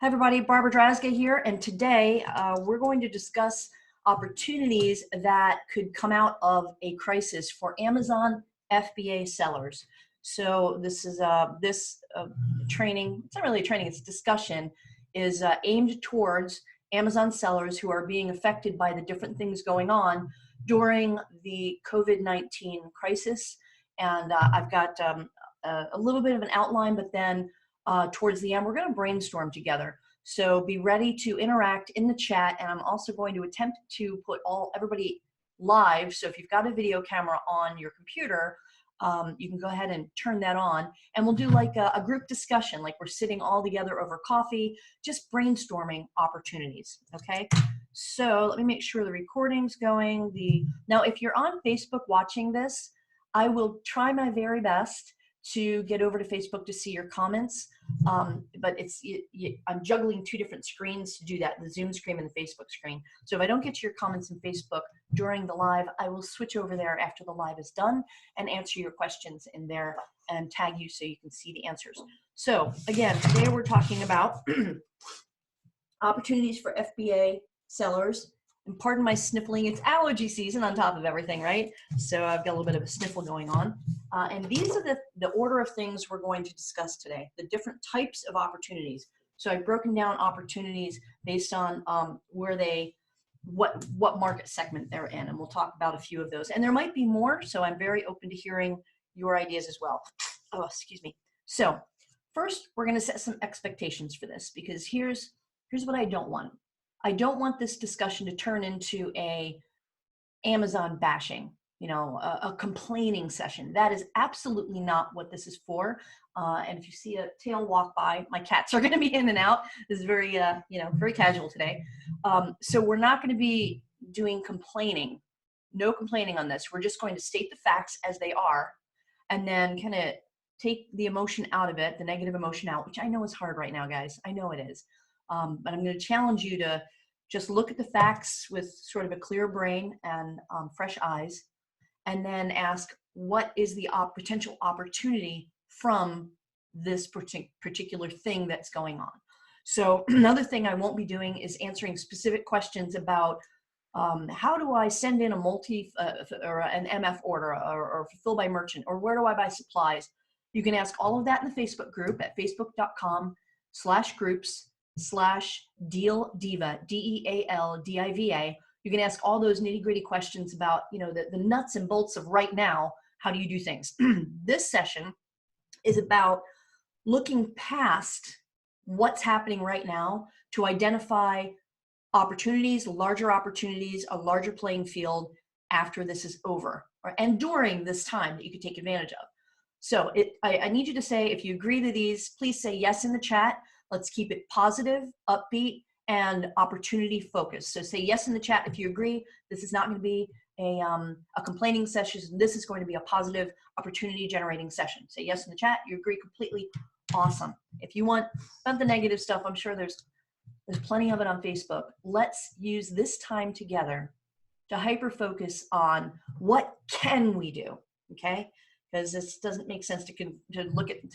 Hi everybody, Barbara Drazga here, and today we're going to discuss opportunities that could come out of a crisis for Amazon FBA sellers. So this is training, it's not really a training, it's a discussion, is aimed towards Amazon sellers who are being affected by the different things going on during the COVID-19 crisis. And I've got a little bit of an outline, but then towards the end, we're going to brainstorm together. So be ready to interact in the chat, and I'm also going to attempt to put everybody live. So if you've got a video camera on your computer, you can go ahead and turn that on, and we'll do like a group discussion, like we're sitting all together over coffee, just brainstorming opportunities. Okay. So let me make sure the recording's going. Now, if you're on Facebook watching this, I will try my very best to get over to Facebook to see your comments. But I'm juggling two different screens to do that, the Zoom screen and the Facebook screen. So if I don't get to your comments in Facebook during the live, I will switch over there after the live is done and answer your questions in there and tag you so you can see the answers. So again, today we're talking about opportunities for FBA sellers. And pardon my sniffling, it's allergy season on top of everything, right? So I've got a little bit of a sniffle going on. And these are the order of things we're going to discuss today, the different types of opportunities. So I've broken down opportunities based on what market segment they're in, and we'll talk about a few of those. And there might be more, so I'm very open to hearing your ideas as well. Oh, excuse me. So first, we're gonna set some expectations for this, because here's what I don't want. I don't want this discussion to turn into a Amazon bashing, a complaining session. That is absolutely not what this is for. And if you see a tail walk by, my cats are going to be in and out. This is very, very casual today. So we're not going to be doing complaining. No complaining on this. We're just going to state the facts as they are, and then kind of take the emotion out of it, the negative emotion out, which I know is hard right now, guys. I know it is. But I'm going to challenge you to just look at the facts with sort of a clear brain and fresh eyes, and then ask, what is the potential opportunity from this particular thing that's going on? So another thing I won't be doing is answering specific questions about how do I send in a or an MF order or fulfill by merchant, or where do I buy supplies? You can ask all of that in the Facebook group at facebook.com/groups/dealdiva, DEALDIVA. You can ask all those nitty-gritty questions about, the nuts and bolts of right now. How do you do things? This session is about looking past what's happening right now to identify opportunities, larger opportunities, a larger playing field after this is over, and during this time that you could take advantage of. So I need you to say, if you agree to these, please say yes in the chat. Let's keep it positive, upbeat, and opportunity focused. So say yes in the chat if you agree. This is not going to be a complaining session. This is going to be a positive, opportunity generating session. Say yes in the chat. You agree completely. Awesome. If you want the negative stuff, I'm sure there's plenty of it on Facebook. Let's use this time together to hyper focus on what can we do, okay? Because this doesn't make sense to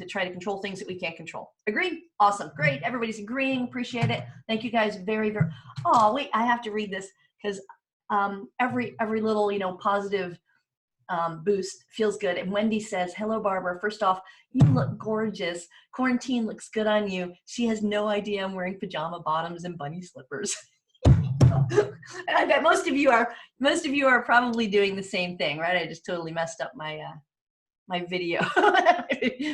try to control things that we can't control. Agree? Awesome. Great. Everybody's agreeing. Appreciate it. Thank you guys very, very. Oh, wait, I have to read this because every little, positive boost feels good. And Wendy says, hello, Barbara. First off, you look gorgeous. Quarantine looks good on you. She has no idea I'm wearing pajama bottoms and bunny slippers. I bet most of you are probably doing the same thing, right? I just totally messed up my video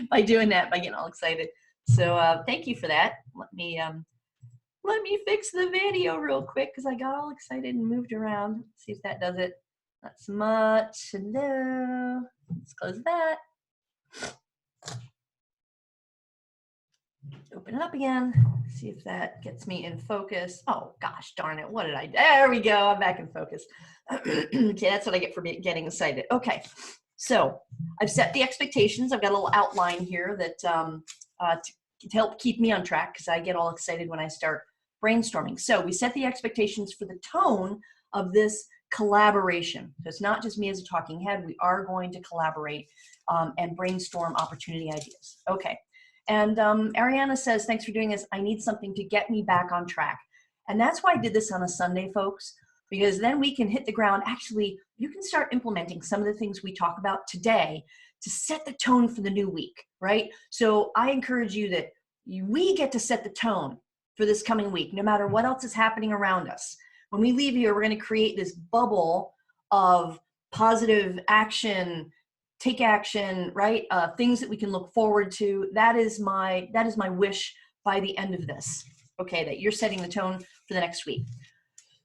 by doing that, by getting all excited. So thank you for that. Let me fix the video real quick because I got all excited and moved around. Let's see if that does it. Not so much. Hello. Let's close that. Open it up again. See if that gets me in focus. Oh gosh darn it. What did I do? There we go. I'm back in focus. Okay, that's what I get for getting excited. Okay. So I've set the expectations. I've got a little outline here that to help keep me on track, because I get all excited when I start brainstorming. So we set the expectations for the tone of this collaboration. So it's not just me as a talking head. We are going to collaborate and brainstorm opportunity ideas. Okay. And Ariana says, thanks for doing this. I need something to get me back on track. And that's why I did this on a Sunday, folks, because then we can hit the ground. Actually, you can start implementing some of the things we talk about today to set the tone for the new week, right? So I encourage you that we get to set the tone for this coming week, no matter what else is happening around us. When we leave here, we're going to create this bubble of positive action, take action, right? Things that we can look forward to. That is my wish by the end of this. Okay, that you're setting the tone for the next week.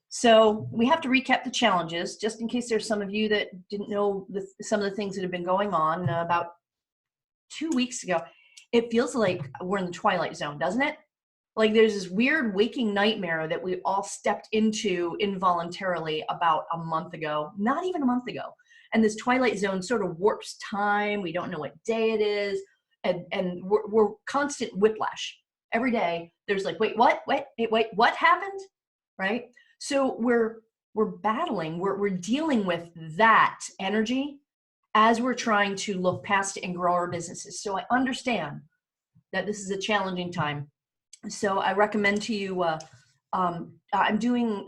So we have to recap the challenges, just in case there's some of you that didn't know some of the things that have been going on. About 2 weeks ago, it feels like we're in the twilight zone, doesn't it? Like there's this weird waking nightmare that we all stepped into involuntarily about a month ago, not even a month ago. And this twilight zone sort of warps time. We don't know what day it is. And we're constant whiplash. Every day there's like, wait, what? Wait, what happened? Right? So we're battling, we're dealing with that energy as we're trying to look past it and grow our businesses. So I understand that this is a challenging time. So I recommend to you, I'm doing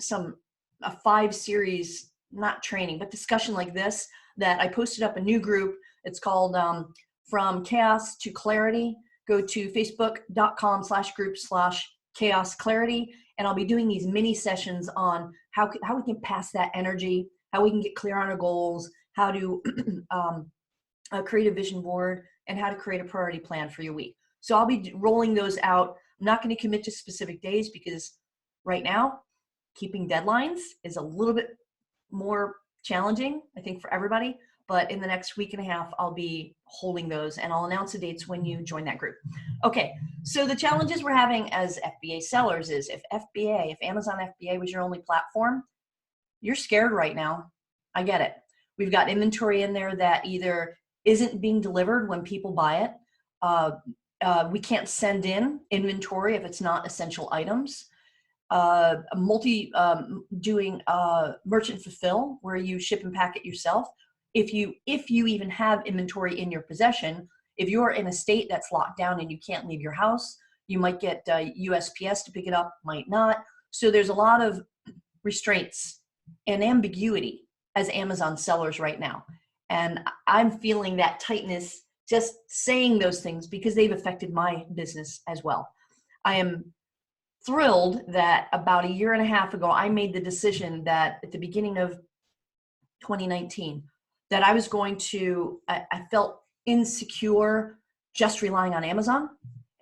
a 5 series, not training, but discussion like this, that I posted up a new group. It's called From Chaos to Clarity. Go to facebook.com/group/chaos clarity. And I'll be doing these mini sessions on how we can pass that energy, how we can get clear on our goals, how to create a vision board, and how to create a priority plan for your week. So I'll be rolling those out. I'm not going to commit to specific days because right now, keeping deadlines is a little bit more challenging, I think, for everybody. But in the next week and a half, I'll be holding those, and I'll announce the dates when you join that group. Okay, so the challenges we're having as FBA sellers is if Amazon FBA was your only platform, you're scared right now. I get it. We've got inventory in there that either isn't being delivered when people buy it. We can't send in inventory if it's not essential items. Doing merchant fulfill, where you ship and pack it yourself. If you even have inventory in your possession, if you're in a state that's locked down and you can't leave your house, you might get USPS to pick it up, might not. So there's a lot of restraints and ambiguity as Amazon sellers right now. And I'm feeling that tightness just saying those things because they've affected my business as well. I am thrilled that about a year and a half ago, I made the decision that at the beginning of 2019, that I was going to, I felt insecure just relying on Amazon.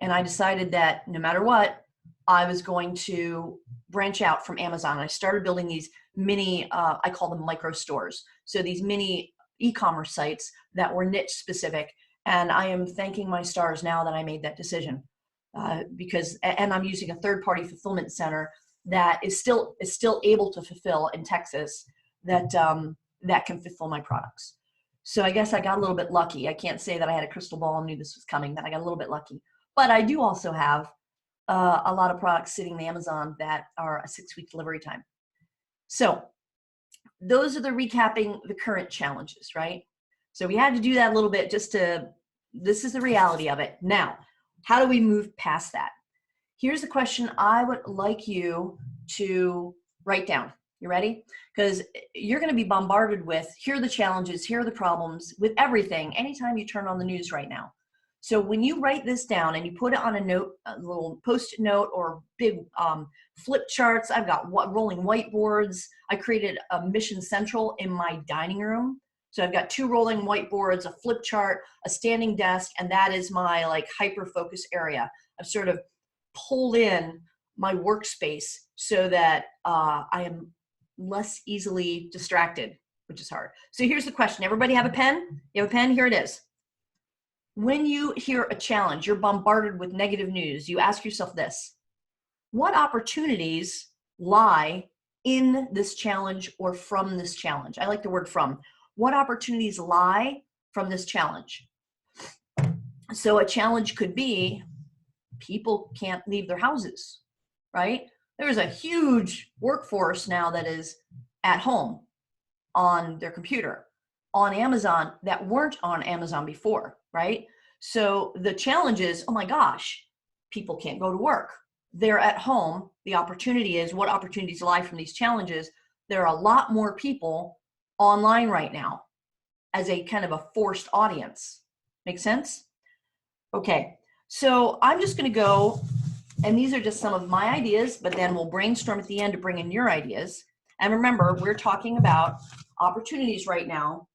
And I decided that no matter what, I was going to branch out from Amazon. I started building these mini, I call them micro stores. So these mini e-commerce sites that were niche specific. And I am thanking my stars now that I made that decision because I'm using a third-party fulfillment center that is still able to fulfill in Texas that can fulfill my products. So I guess I got a little bit lucky. I can't say that I had a crystal ball and knew this was coming, that I got a little bit lucky. But I do also have a lot of products sitting on Amazon that are a 6-week delivery time. So those are the recapping the current challenges, right? So we had to do that a little bit this is the reality of it. Now, how do we move past that? Here's the question I would like you to write down. You ready? Because you're going to be bombarded with, here are the challenges, here are the problems with everything, anytime you turn on the news right now. So when you write this down and you put it on a note, a little post-it note or big flip charts, I've got rolling whiteboards. I created a mission central in my dining room. So I've got 2 rolling whiteboards, a flip chart, a standing desk, and that is my like hyper-focus area. I've sort of pulled in my workspace so that I am less easily distracted, which is hard. So here's the question. Everybody have a pen? You have a pen? Here it is. When you hear a challenge, you're bombarded with negative news, you ask yourself this: what opportunities lie in this challenge or from this challenge? I like the word from. What opportunities lie from this challenge? So a challenge could be people can't leave their houses, right? There's a huge workforce now that is at home on their computer, on Amazon, that weren't on Amazon before, right? So the challenge is, oh my gosh, people can't go to work. They're at home. The opportunity is, what opportunities lie from these challenges? There are a lot more people online right now as a kind of a forced audience. Make sense? Okay, so I'm just going to go, and these are just some of my ideas, but then we'll brainstorm at the end to bring in your ideas. And remember, we're talking about opportunities right now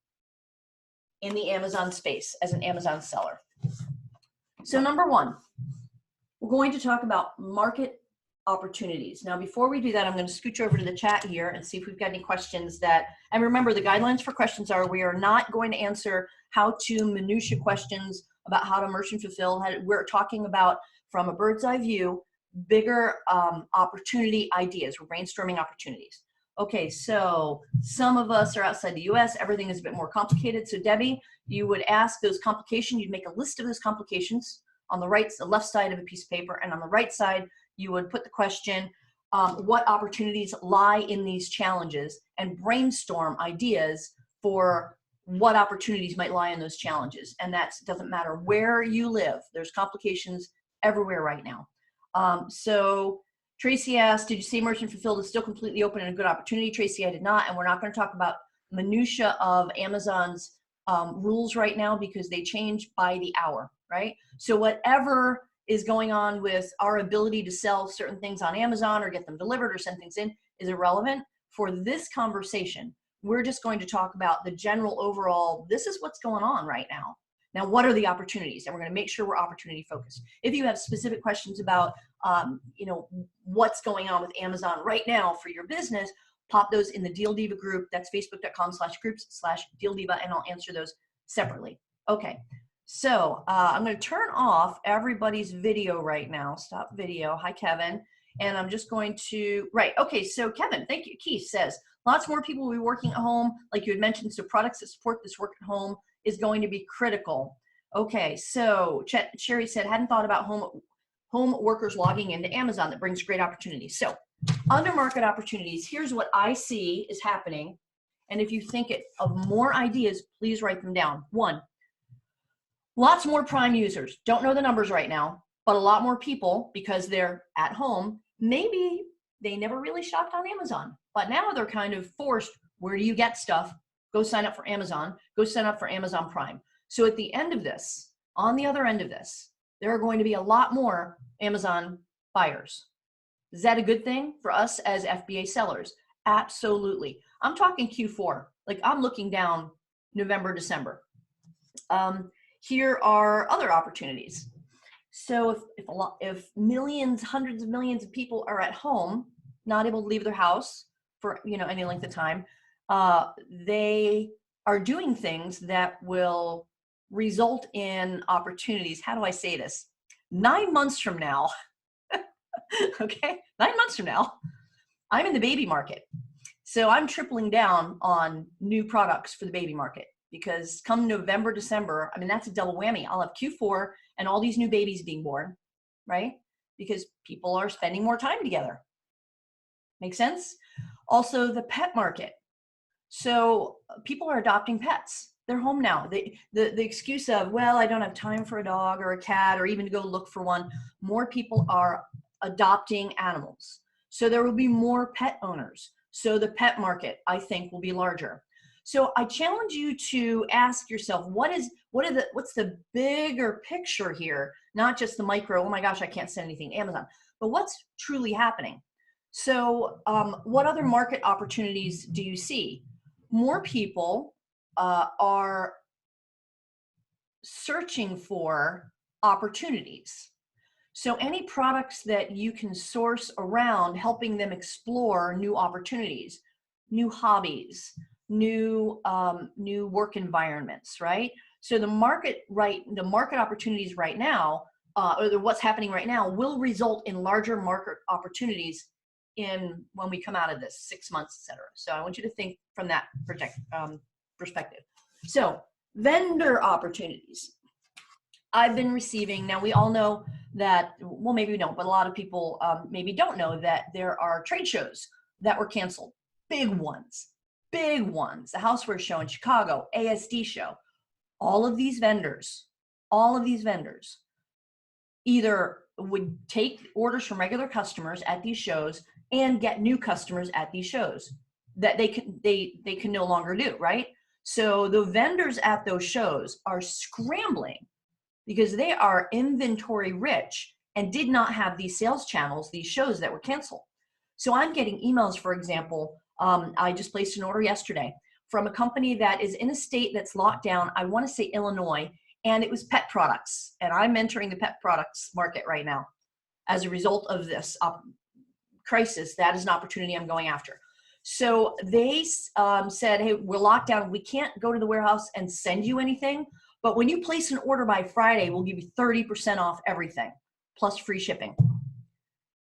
in the Amazon space as an Amazon seller. So number one, we're going to talk about market opportunities. Now, before we do that, I'm going to scooch over to the chat here and see if we've got any questions that, and remember, the guidelines for questions are, we are not going to answer how to minutia questions about how to merchant fulfill. We're talking about, from a bird's eye view, bigger opportunity ideas. We're brainstorming opportunities. Okay, so some of us are outside the US. Everything is a bit more complicated. So Debbie, you would ask those complications. You'd make a list of those complications on the left side of a piece of paper, and on the right side, you would put the question, what opportunities lie in these challenges, and brainstorm ideas for what opportunities might lie in those challenges. And that doesn't matter where you live. There's complications everywhere right now. So Tracy asked, did you say merchant fulfilled is still completely open and a good opportunity? Tracy, I did not. And we're not going to talk about minutia of Amazon's rules right now, because they change by the hour, right? So whatever is going on with our ability to sell certain things on Amazon or get them delivered or send things in is irrelevant for this conversation. We're just going to talk about the general overall, this is what's going on right now. Now, what are the opportunities? And we're going to make sure we're opportunity focused. If you have specific questions about, what's going on with Amazon right now for your business, pop those in the Deal Diva group. That's facebook.com/groups/Deal Diva, and I'll answer those separately. Okay, so I'm going to turn off everybody's video right now. Stop video. Hi, Kevin. And I'm just going to, right. Okay, so Kevin, thank you. Keith says, lots more people will be working at home, like you had mentioned, so products that support this work at home is going to be critical. Okay, so Sherry said, hadn't thought about home workers logging into Amazon. That brings great opportunities. So under market opportunities, here's what I see is happening. And if you think of more ideas, please write them down. One, lots more Prime users. Don't know the numbers right now, but a lot more people, because they're at home, maybe they never really shopped on Amazon, but now they're kind of forced. Where do you get stuff? Go sign up for Amazon. Go sign up for Amazon Prime. So at the end of this, on the other end of this, there are going to be a lot more Amazon buyers. Is that a good thing for us as FBA sellers? Absolutely. I'm talking Q4. Like, I'm looking down November, December. Here are other opportunities. So if millions, hundreds of millions of people are at home, not able to leave their house for any length of time, they are doing things that will result in opportunities. How do I say this? 9 months from now, okay, 9 months from now, I'm in the baby market. So I'm tripling down on new products for the baby market, because come November, December, I mean, that's a double whammy. I'll have Q4 and all these new babies being born, right? Because people are spending more time together. Make sense? Also, the pet market. So people are adopting pets. They're home now. The excuse of, well, I don't have time for a dog or a cat or even to go look for one. More people are adopting animals. So there will be more pet owners. So the pet market, I think, will be larger. So I challenge you to ask yourself, what's the bigger picture here? Not just the micro, oh my gosh, I can't send anything to Amazon, but what's truly happening? So what other market opportunities do you see? More people are searching for opportunities. So any products that you can source around helping them explore new opportunities, new hobbies, new work environments, right? So the market opportunities right now, or what's happening right now, will result in larger market opportunities when we come out of this 6 months, et cetera. So I want you to think from that perspective. So vendor opportunities. I've been receiving, now we all know that, well, maybe we don't, but a lot of people maybe don't know that there are trade shows that were canceled. Big ones. The Houseware Show in Chicago, ASD show. All of these vendors all of these vendors either would take orders from regular customers at these shows and get new customers at these shows that they can no longer do, right? So the vendors at those shows are scrambling because they are inventory rich and did not have these sales channels, these shows that were canceled. So I'm getting emails, for example, I just placed an order yesterday from a company that is in a state that's locked down. I want to say Illinois, and it was pet products. And I'm entering the pet products market right now as a result of this crisis. That is an opportunity I'm going after. So they said, hey, we're locked down. We can't go to the warehouse and send you anything. But when you place an order by Friday, we'll give you 30% off everything, plus free shipping.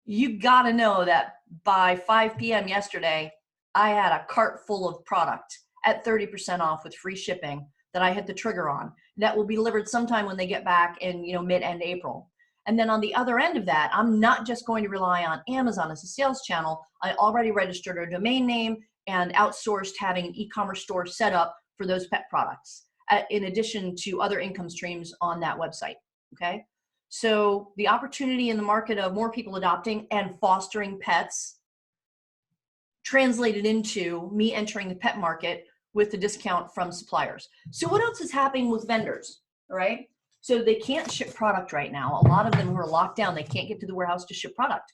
You got to know that by 5 p.m. yesterday, I had a cart full of product at 30% off with free shipping that I hit the trigger on. That will be delivered sometime when they get back in, mid-end April. And then on the other end of that, I'm not just going to rely on Amazon as a sales channel. I already registered a domain name and outsourced having an e-commerce store set up for those pet products, in addition to other income streams on that website, okay? So the opportunity in the market of more people adopting and fostering pets translated into me entering the pet market with the discount from suppliers. So what else is happening with vendors, all right? So they can't ship product right now. A lot of them who are locked down, they can't get to the warehouse to ship product.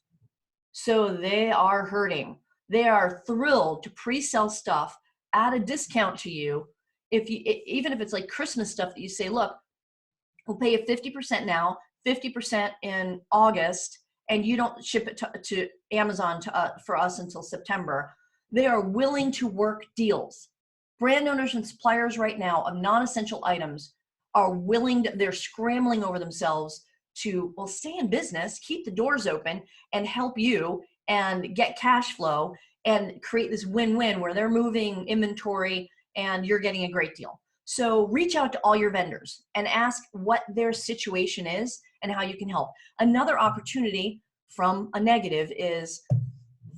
So they are hurting. They are thrilled to pre-sell stuff at a discount to you. Even if it's like Christmas stuff that you say, look, we'll pay you 50% now, 50% in August, and you don't ship it to Amazon for us until September. They are willing to work deals. Brand owners and suppliers right now of non-essential items are they're scrambling over themselves to, well, stay in business, keep the doors open, and help you and get cash flow and create this win-win where they're moving inventory and you're getting a great deal. So reach out to all your vendors and ask what their situation is and how you can help. Another opportunity from a negative is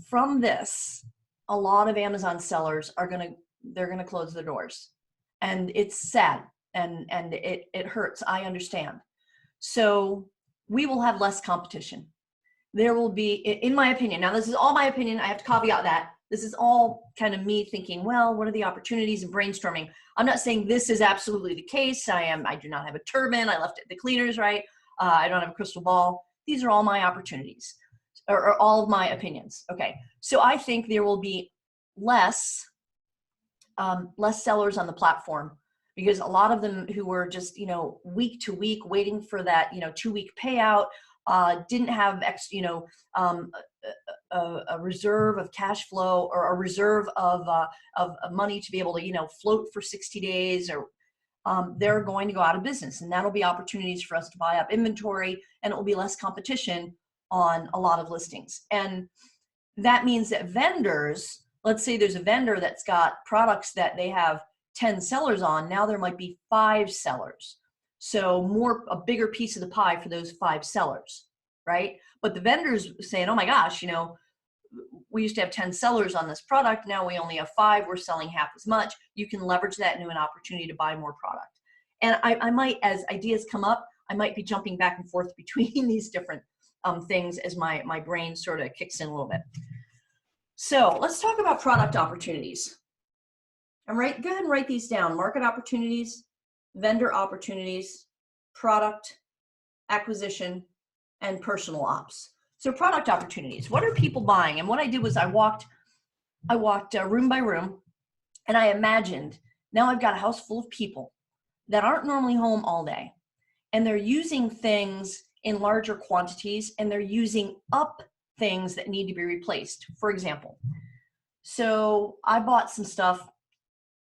from this, a lot of Amazon sellers they're going to close their doors, and it's sad and it hurts. I understand. So we will have less competition. There will be, in my opinion, now this is all my opinion. I have to caveat that. This is all kind of me thinking, well, what are the opportunities and brainstorming? I'm not saying this is absolutely the case. I do not have a turban. I left it at the cleaners, right? I don't have a crystal ball. These are all my opportunities or all of my opinions. Okay. So I think there will be less sellers on the platform because a lot of them who were just, week to week waiting for that, 2-week payout, didn't have a reserve of cash flow or a reserve of money to be able to, float for 60 days or they're going to go out of business, and that'll be opportunities for us to buy up inventory, and it will be less competition on a lot of listings. And that means that vendors, let's say there's a vendor that's got products that they have 10 sellers on, now there might be 5 sellers. So a bigger piece of the pie for those 5 sellers, right? But the vendor's saying, oh my gosh, we used to have 10 sellers on this product. Now we only have 5. We're selling half as much. You can leverage that into an opportunity to buy more product. And I might, as ideas come up, I might be jumping back and forth between these different things as my brain sort of kicks in a little bit. So let's talk about product opportunities. Go ahead and write these down. Market opportunities, vendor opportunities, product acquisition, and personal ops. So product opportunities, what are people buying? And what I did was I walked room by room, and I imagined now I've got a house full of people that aren't normally home all day, and they're using things in larger quantities, and they're using up things that need to be replaced. For example, so I bought some stuff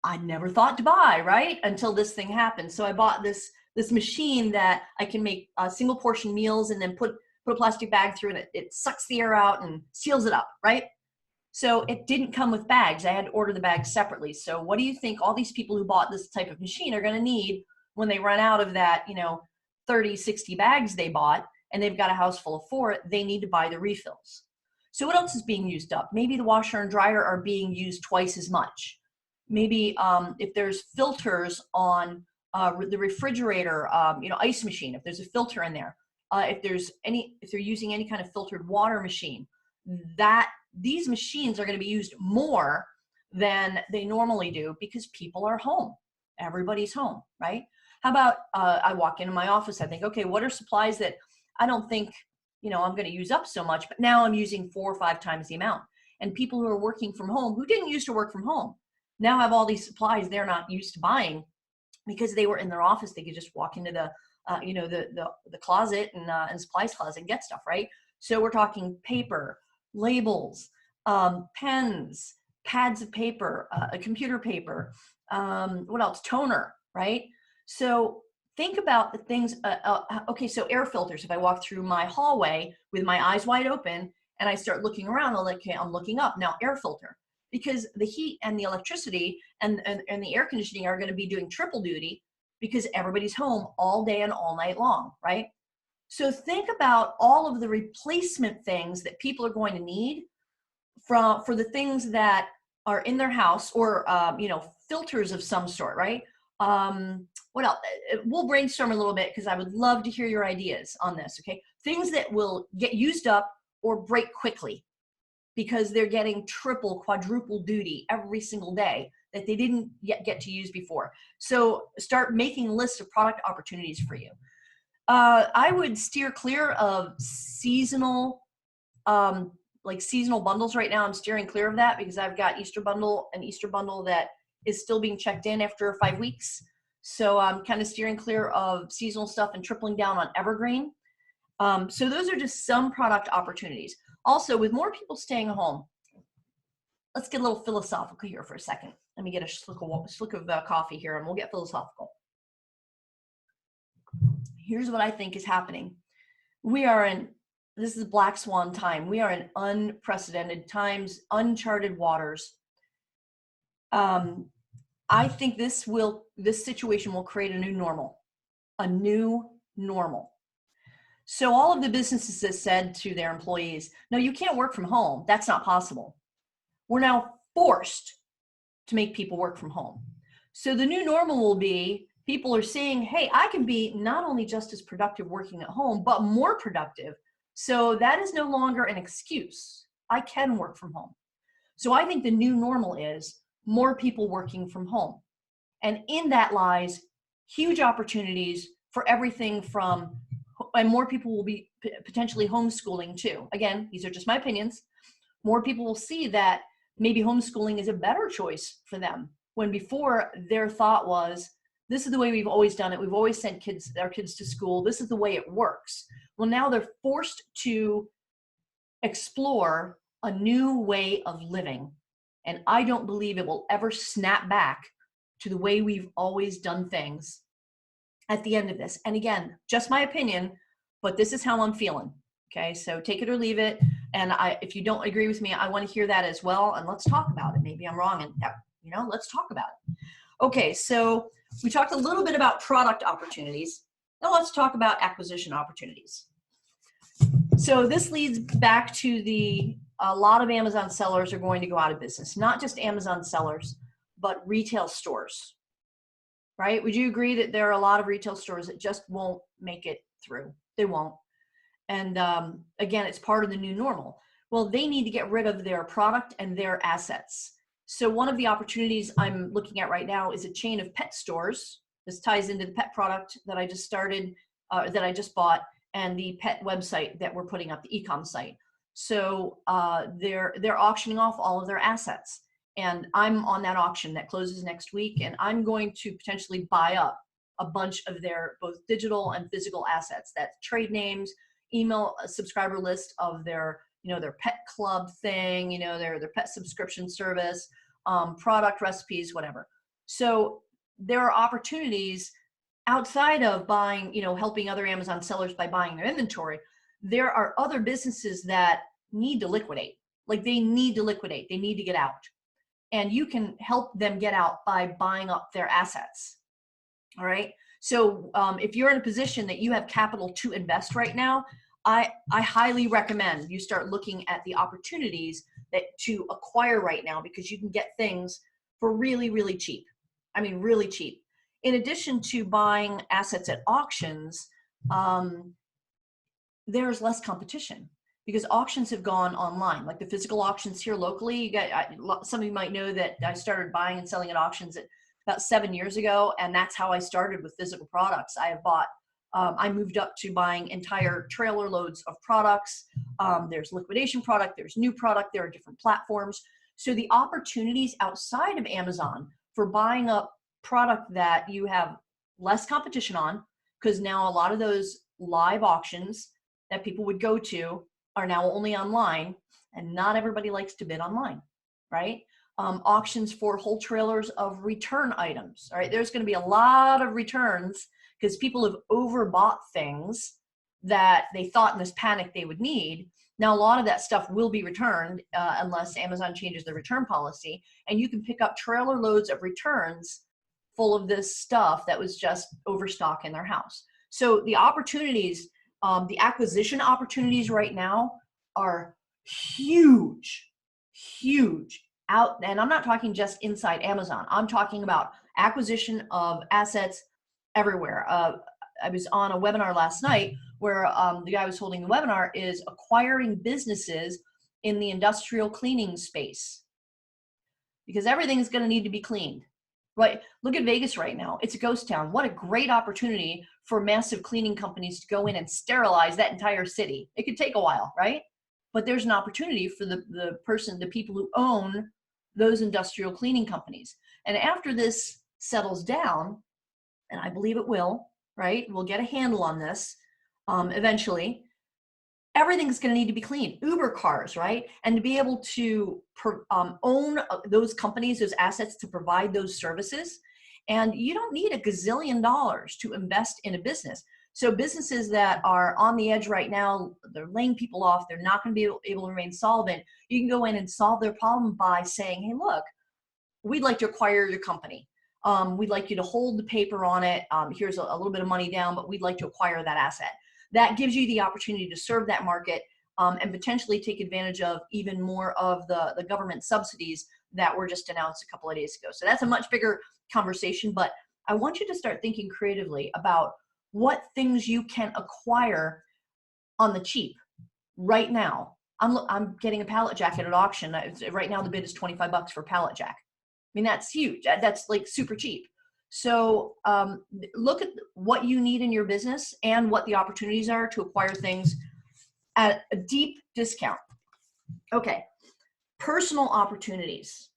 I never thought to buy, right? Until this thing happened. So I bought this machine that I can make single portion meals and then put a plastic bag through, and it sucks the air out and seals it up, right? So it didn't come with bags. I had to order the bags separately. So what do you think all these people who bought this type of machine are going to need when they run out of that, 30, 60 bags they bought, and they've got a house full of 4, they need to buy the refills. So what else is being used up? Maybe the washer and dryer are being used twice as much. Maybe if there's filters on the refrigerator, ice machine, if there's a filter in there, if they're using any kind of filtered water machine, that these machines are going to be used more than they normally do because people are home. Everybody's home, right? How about I walk into my office, I think, okay, what are supplies that I don't think, I'm going to use up so much, but now I'm using 4 or 5 times the amount. And people who are working from home, who didn't used to work from home, now have all these supplies they're not used to buying because they were in their office. They could just walk into the closet and supplies closet and get stuff, right? So we're talking paper, labels, pens, pads of paper, computer paper, what else? Toner, right? So think about the things, okay, so air filters. If I walk through my hallway with my eyes wide open and I start looking around, I'm looking up. Now, air filter, because the heat and the electricity and the air conditioning are going to be doing triple duty because everybody's home all day and all night long, right? So think about all of the replacement things that people are going to need for the things that are in their house, or filters of some sort, right? What else? We'll brainstorm a little bit because I would love to hear your ideas on this, okay? Things that will get used up or break quickly because they're getting triple, quadruple duty every single day that they didn't yet get to use before. So start making lists of product opportunities for you. I would steer clear of seasonal, seasonal bundles right now. I'm steering clear of that because I've got Easter bundle that is still being checked in after 5 weeks. So I'm kind of steering clear of seasonal stuff and tripling down on evergreen. So those are just some product opportunities. Also, with more people staying home, let's get a little philosophical here for a second. Let me get a slug of coffee here and we'll get philosophical. Here's what I think is happening. This is black swan time. We are in unprecedented times, uncharted waters. I think this situation will create a new normal. So all of the businesses that said to their employees, no, you can't work from home. That's not possible. We're now forced to make people work from home. So the new normal will be people are saying, hey, I can be not only just as productive working at home, but more productive. So that is no longer an excuse. I can work from home. So I think the new normal is more people working from home. And in that lies huge opportunities for everything from, and more people will be potentially homeschooling too. Again, these are just my opinions. More people will see that maybe homeschooling is a better choice for them, when before their thought was, this is the way we've always done it. We've always sent our kids to school. This is the way it works. Well, now they're forced to explore a new way of living. And I don't believe it will ever snap back to the way we've always done things at the end of this. And again, just my opinion, but this is how I'm feeling. Okay, so take it or leave it. And if you don't agree with me, I want to hear that as well. And let's talk about it. Maybe I'm wrong. And let's talk about it. Okay, so we talked a little bit about product opportunities. Now let's talk about acquisition opportunities. So this leads back to a lot of Amazon sellers are going to go out of business. Not just Amazon sellers, but retail stores, right? Would you agree that there are a lot of retail stores that just won't make it through? They won't. And again, it's part of the new normal. Well, they need to get rid of their product and their assets. So one of the opportunities I'm looking at right now is a chain of pet stores. This ties into the pet product that I just started, that I just bought, and the pet website that we're putting up, the e-com site. So they're auctioning off all of their assets. And I'm on that auction that closes next week, and I'm going to potentially buy up a bunch of their both digital and physical assets. That's trade names, email subscriber list of their pet club thing, their pet subscription service, product recipes, whatever. So there are opportunities outside of buying, helping other Amazon sellers by buying their inventory. There are other businesses that need to liquidate. Like they need to liquidate. They need to get out. And you can help them get out by buying up their assets. All right. So if you're in a position that you have capital to invest right now, I highly recommend you start looking at the opportunities to acquire right now, because you can get things for really, really cheap. I mean, really cheap. in addition to buying assets at auctions, there's less competition because auctions have gone online, like the physical auctions here locally. You got, some of you might know that I started buying and selling at auctions about 7 years ago, and that's how I started with physical products. I have bought, I moved up to buying entire trailer loads of products. There's liquidation product, there's new product, there are different platforms. So the opportunities outside of Amazon for buying up product that you have less competition on, because now a lot of those live auctions that people would go to are now only online, and not everybody likes to bid online, right? Auctions for whole trailers of return items, all right? There's gonna be a lot of returns because people have overbought things that they thought in this panic they would need. Now, a lot of that stuff will be returned unless Amazon changes the return policy, and you can pick up trailer loads of returns full of this stuff that was just overstock in their house. So the opportunities, the acquisition opportunities right now are huge, huge out. And I'm not talking just inside Amazon. I'm talking about acquisition of assets everywhere. I was on a webinar last night where the guy was holding the webinar is acquiring businesses in the industrial cleaning space, because everything's going to need to be cleaned. Right? Look at Vegas right now. It's a ghost town. What a great opportunity for massive cleaning companies to go in and sterilize that entire city. It could take a while, right? But there's an opportunity for the people who own those industrial cleaning companies. And after this settles down, and I believe it will, right? We'll get a handle on this eventually. Everything's going to need to be cleaned. Uber cars, right? And to be able to own those companies, those assets to provide those services. And you don't need a gazillion dollars to invest in a business. So businesses that are on the edge right now, they're laying people off, they're not going to be able to remain solvent. You can go in and solve their problem by saying, hey, look, we'd like to acquire your company. We'd like you to hold the paper on it. Here's a little bit of money down, but we'd like to acquire that asset. That gives you the opportunity to serve that market and potentially take advantage of even more of the government subsidies that were just announced a couple of days ago. So that's a much bigger conversation, but I want you to start thinking creatively about what things you can acquire on the cheap right now. I'm getting a pallet jack at an auction. Right now the bid is $25 for a pallet jack. I mean, that's huge. That's like super cheap. So look at what you need in your business and what the opportunities are to acquire things at a deep discount. Okay, personal opportunities.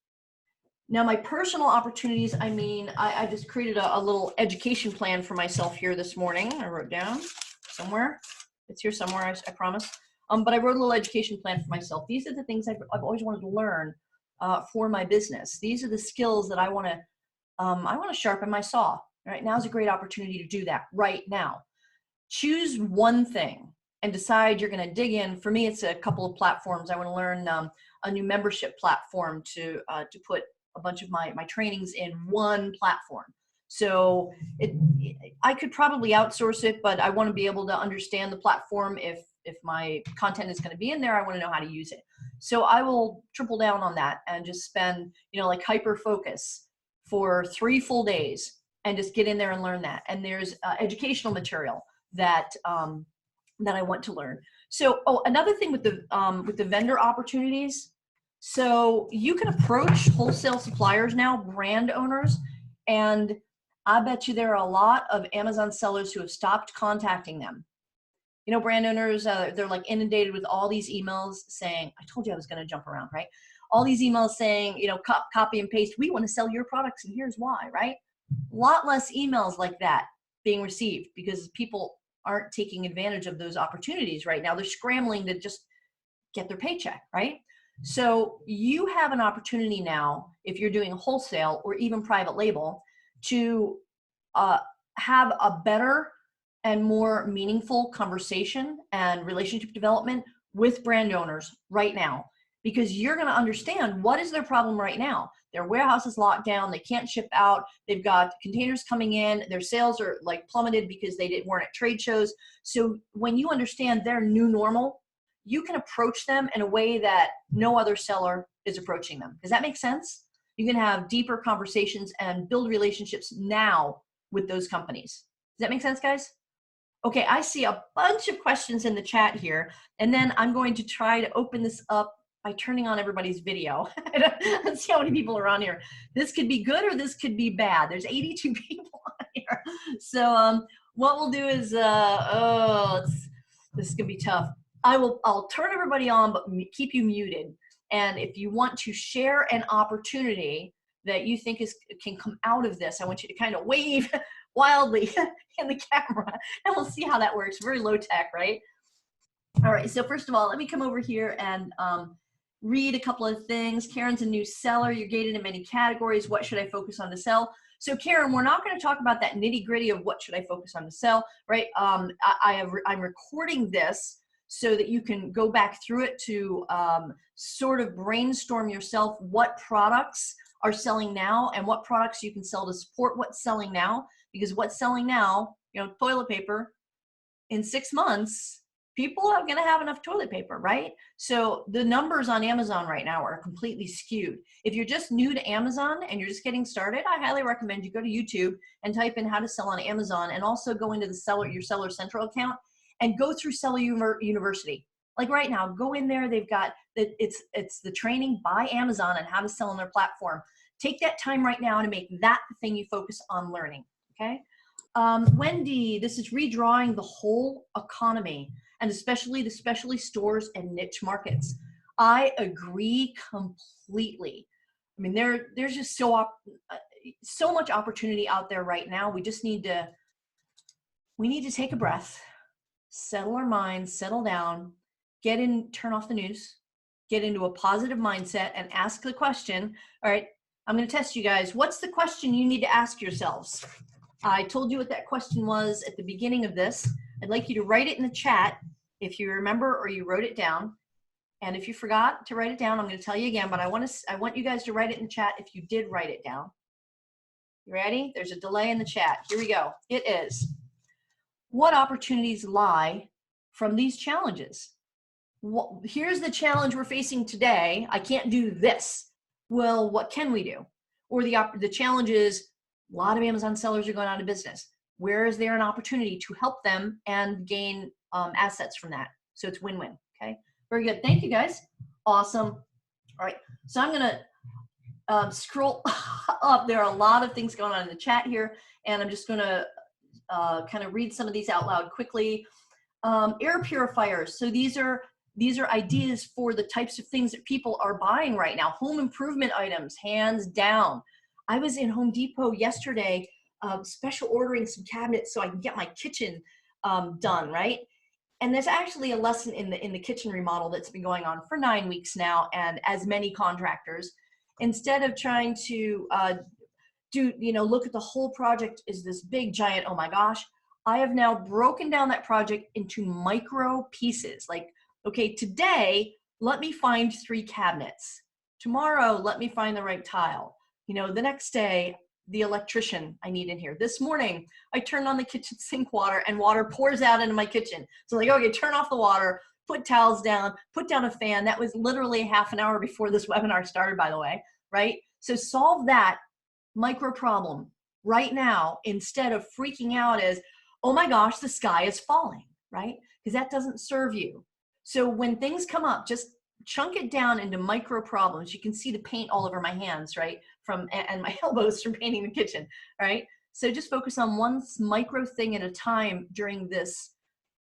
Now, my personal opportunities, I mean, I just created a little education plan for myself here this morning. I wrote down somewhere. It's here somewhere, I promise. But I wrote a little education plan for myself. These are the things I've always wanted to learn for my business. These are the skills that I want to sharpen my saw. Right now is a great opportunity to do that right now. Choose one thing and decide you're going to dig in. For me, it's a couple of platforms. I want to learn a new membership platform to put a bunch of my trainings in one platform. So I could probably outsource it, but I want to be able to understand the platform. If my content is going to be in there, I want to know how to use it. So I will triple down on that and just spend, like hyper focus for 3 full days and just get in there and learn that. And there's educational material that I want to learn. So, another thing with the vendor opportunities. So you can approach wholesale suppliers now, brand owners, and I bet you there are a lot of Amazon sellers who have stopped contacting them. Brand owners, they're like inundated with all these emails saying, I told you I was going to jump around, right? All these emails saying, copy and paste, we want to sell your products and here's why, right? A lot less emails like that being received because people aren't taking advantage of those opportunities right now. They're scrambling to just get their paycheck, right? So you have an opportunity now, if you're doing wholesale or even private label, to have a better and more meaningful conversation and relationship development with brand owners right now, because you're going to understand what is their problem right now. Their warehouse is locked down. They can't ship out. They've got containers coming in. Their sales are like plummeted because they weren't at trade shows. So when you understand their new normal, you can approach them in a way that no other seller is approaching them. Does that make sense? You can have deeper conversations and build relationships now with those companies. Does that make sense, guys? Okay, I see a bunch of questions in the chat here, and then I'm going to try to open this up by turning on everybody's video. Let's see how many people are on here. This could be good or this could be bad. There's 82 people on here. So what we'll do is, this is gonna be tough. I'll turn everybody on, but keep you muted. And if you want to share an opportunity that you think can come out of this, I want you to kind of wave wildly in the camera, and we'll see how that works. Very low tech, right? All right, so first of all, let me come over here and read a couple of things. Karen's a new seller. You're gated in many categories. What should I focus on to sell? So Karen, we're not going to talk about that nitty gritty of what should I focus on to sell, right? I'm recording this so that you can go back through it to sort of brainstorm yourself what products are selling now and what products you can sell to support what's selling now. Because what's selling now, you know, toilet paper, in 6 months, people are going to have enough toilet paper, right? So the numbers on Amazon right now are completely skewed. If you're just new to Amazon and you're just getting started, I highly recommend you go to YouTube and type in how to sell on Amazon, and also go into the your Seller Central account and go through Seller University. Like right now, go in there. They've got it's the training by Amazon on how to sell on their platform. Take that time right now to make that the thing you focus on learning. Okay. Wendy, this is redrawing the whole economy, and especially the specialty stores and niche markets. I agree completely. I mean, there's just so much opportunity out there right now. We just need to take a breath, settle our minds, settle down, turn off the news, get into a positive mindset, and ask the question. All right, I'm going to test you guys. What's the question you need to ask yourselves? I told you what that question was at the beginning of this. I'd like you to write it in the chat if you remember or you wrote it down. And if you forgot to write it down, I'm going to tell you again, but I want you guys to write it in the chat if you did write it down. You ready? There's a delay in the chat. Here we go. It is, what opportunities lie from these challenges? Here's the challenge we're facing today. I can't do this. Well, what can we do? Or the challenge is, a lot of Amazon sellers are going out of business. Where is there an opportunity to help them and gain assets from that? So it's win-win, okay? Very good, thank you guys. Awesome. All right, so I'm gonna scroll up. There are a lot of things going on in the chat here, and I'm just gonna kind of read some of these out loud quickly. Air purifiers, so these are ideas for the types of things that people are buying right now. Home improvement items, hands down. I was in Home Depot yesterday, special ordering some cabinets so I can get my kitchen done, right? And there's actually a lesson in the kitchen remodel that's been going on for 9 weeks now, and as many contractors, instead of trying to look at the whole project as this big giant, oh my gosh, I have now broken down that project into micro pieces. Like, okay, today, let me find 3 cabinets. Tomorrow, let me find the right tile. You know, the next day, the electrician I need in here. This morning, I turned on the kitchen sink water and water pours out into my kitchen. So like, okay, turn off the water, put towels down, put down a fan. That was literally half an hour before this webinar started, by the way, right? So solve that micro problem right now instead of freaking out as, oh my gosh, the sky is falling, right? Because that doesn't serve you. So when things come up, just chunk it down into micro problems. You can see the paint all over my hands, right? And my elbows from painting the kitchen, right? So just focus on one micro thing at a time during this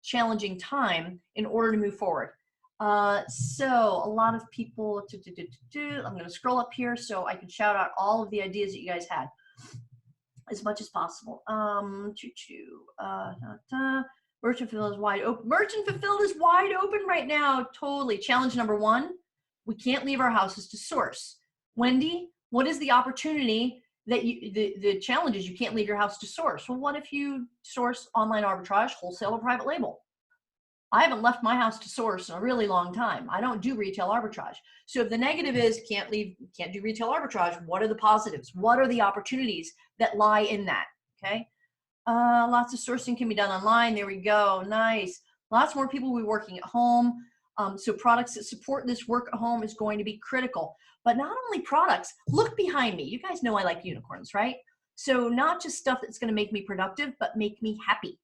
challenging time in order to move forward. So a lot of people, I'm going to scroll up here so I can shout out all of the ideas that you guys had as much as possible. Merchant Fulfilled is wide open. Merchant Fulfilled is wide open right now. Totally. Challenge number 1, we can't leave our houses to source. Wendy, what is the opportunity that the challenge is you can't leave your house to source? Well, what if you source online arbitrage, wholesale, or private label? I haven't left my house to source in a really long time. I don't do retail arbitrage. So if the negative is can't do retail arbitrage, what are the positives? What are the opportunities that lie in that? Okay. Lots of sourcing can be done online. There we go. Nice. Lots more people will be working at home. So products that support this work at home is going to be critical. But not only products, look behind me. You guys know I like unicorns, right? So not just stuff that's going to make me productive, but make me happy.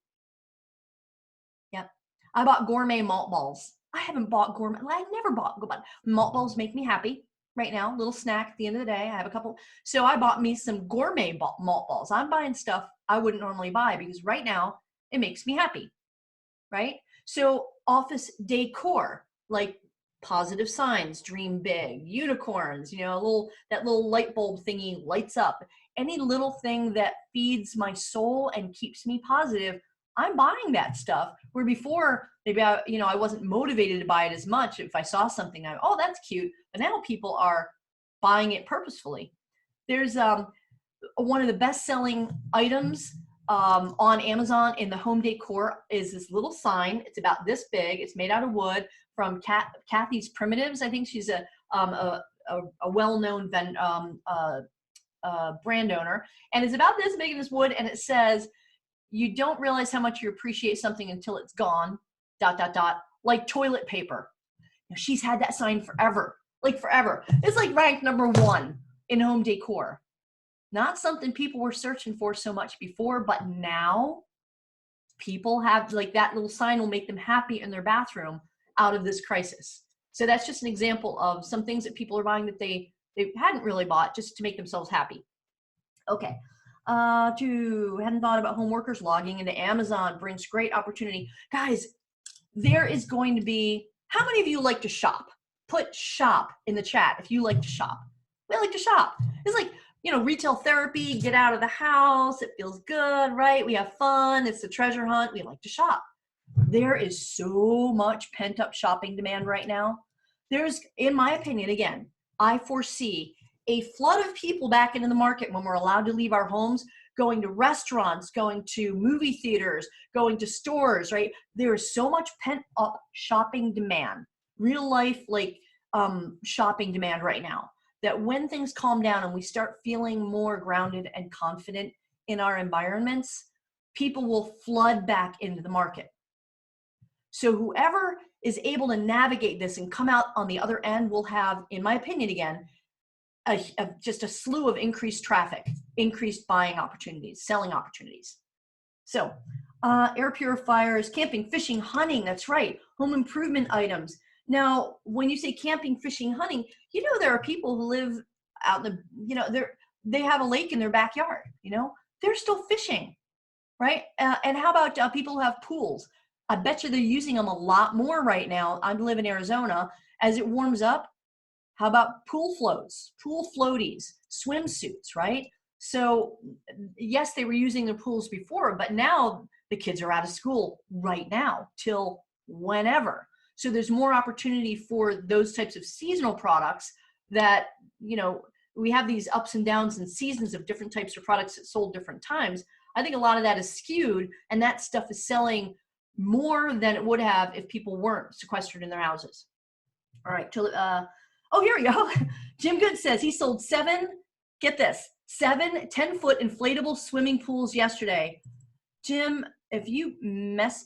Yep. I bought gourmet malt balls. I haven't bought gourmet. I never bought malt balls. Make me happy right now. Little snack at the end of the day. I have a couple. So I bought me some gourmet malt balls. I'm buying stuff I wouldn't normally buy because right now it makes me happy. Right? So office decor, like positive signs, dream big, unicorns, you know, that little light bulb thingy lights up. Any little thing that feeds my soul and keeps me positive, I'm buying that stuff. Where before, maybe I wasn't motivated to buy it as much. If I saw something, oh, that's cute. But now people are buying it purposefully. There's one of the best-selling items on Amazon in the home decor is this little sign. It's about this big. It's made out of wood from Kathy's Primitives. I think she's a well-known brand owner, and it's about this big in this wood, and it says, "You don't realize how much you appreciate something until it's gone. ... like toilet paper." Now, she's had that sign forever, like forever. It's like ranked #1 in home decor. Not something people were searching for so much before, but now people have, like, that little sign will make them happy in their bathroom out of this crisis. So that's just an example of some things that people are buying that they hadn't really bought just to make themselves happy. Okay. Hadn't thought about home workers logging into Amazon brings great opportunity. Guys, there is going to be, how many of you like to shop? Put shop in the chat if you like to shop. We like to shop. It's like, retail therapy, get out of the house. It feels good, right? We have fun. It's a treasure hunt. We like to shop. There is so much pent-up shopping demand right now. There's, in my opinion, again, I foresee a flood of people back into the market when we're allowed to leave our homes, going to restaurants, going to movie theaters, going to stores, right? There is so much pent-up shopping demand, real life, shopping demand right now, that when things calm down and we start feeling more grounded and confident in our environments, people will flood back into the market. So whoever is able to navigate this and come out on the other end will have, in my opinion again, just a slew of increased traffic, increased buying opportunities, selling opportunities. So air purifiers, camping, fishing, hunting, that's right, home improvement items. Now, when you say camping, fishing, hunting, there are people who live out in the, they have a lake in their backyard, they're still fishing, right? And how about people who have pools? I bet you they're using them a lot more right now. I live in Arizona. As it warms up, how about pool floats, pool floaties, swimsuits, right? So yes, they were using their pools before, but now the kids are out of school right now till whenever. So there's more opportunity for those types of seasonal products that, we have these ups and downs and seasons of different types of products that sold different times. I think a lot of that is skewed, and that stuff is selling more than it would have if people weren't sequestered in their houses. All right. Oh, here we go. Jim Good says he sold 7 10-foot inflatable swimming pools yesterday. Jim, if you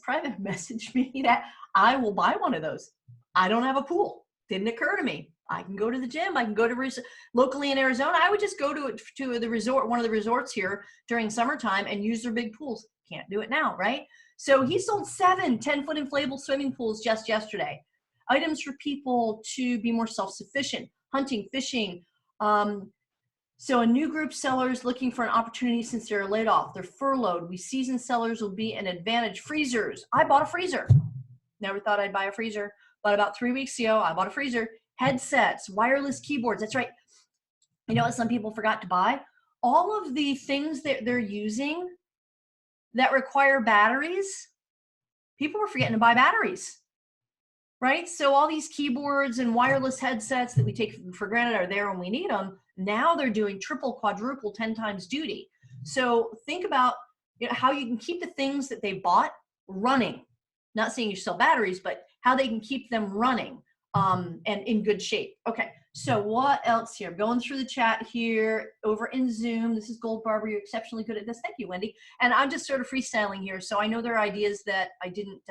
private message me that, I will buy one of those. I don't have a pool. Didn't occur to me. I can go to the gym. I can go to locally in Arizona. I would just go to the resort, one of the resorts here during summertime, and use their big pools. Can't do it now, right? So he sold 7 10-foot inflatable swimming pools just yesterday. Items for people to be more self-sufficient, hunting, fishing. So a new group sellers looking for an opportunity since they're laid off. They're furloughed. We seasoned sellers will be an advantage. Freezers. I bought a freezer. Never thought I'd buy a freezer, but about 3 weeks ago, I bought a freezer. Headsets, wireless keyboards. That's right. You know what some people forgot to buy? All of the things that they're using that require batteries, people were forgetting to buy batteries, right? So all these keyboards and wireless headsets that we take for granted are there when we need them. Now they're doing triple, quadruple, 10 times duty. So think about how you can keep the things that they bought running. Not saying you sell batteries, but how they can keep them running and in good shape. Okay, so what else here? I'm going through the chat here over in Zoom. This is Gold Barber. You're exceptionally good at this. Thank you, Wendy. And I'm just sort of freestyling here, so I know there are ideas that I didn't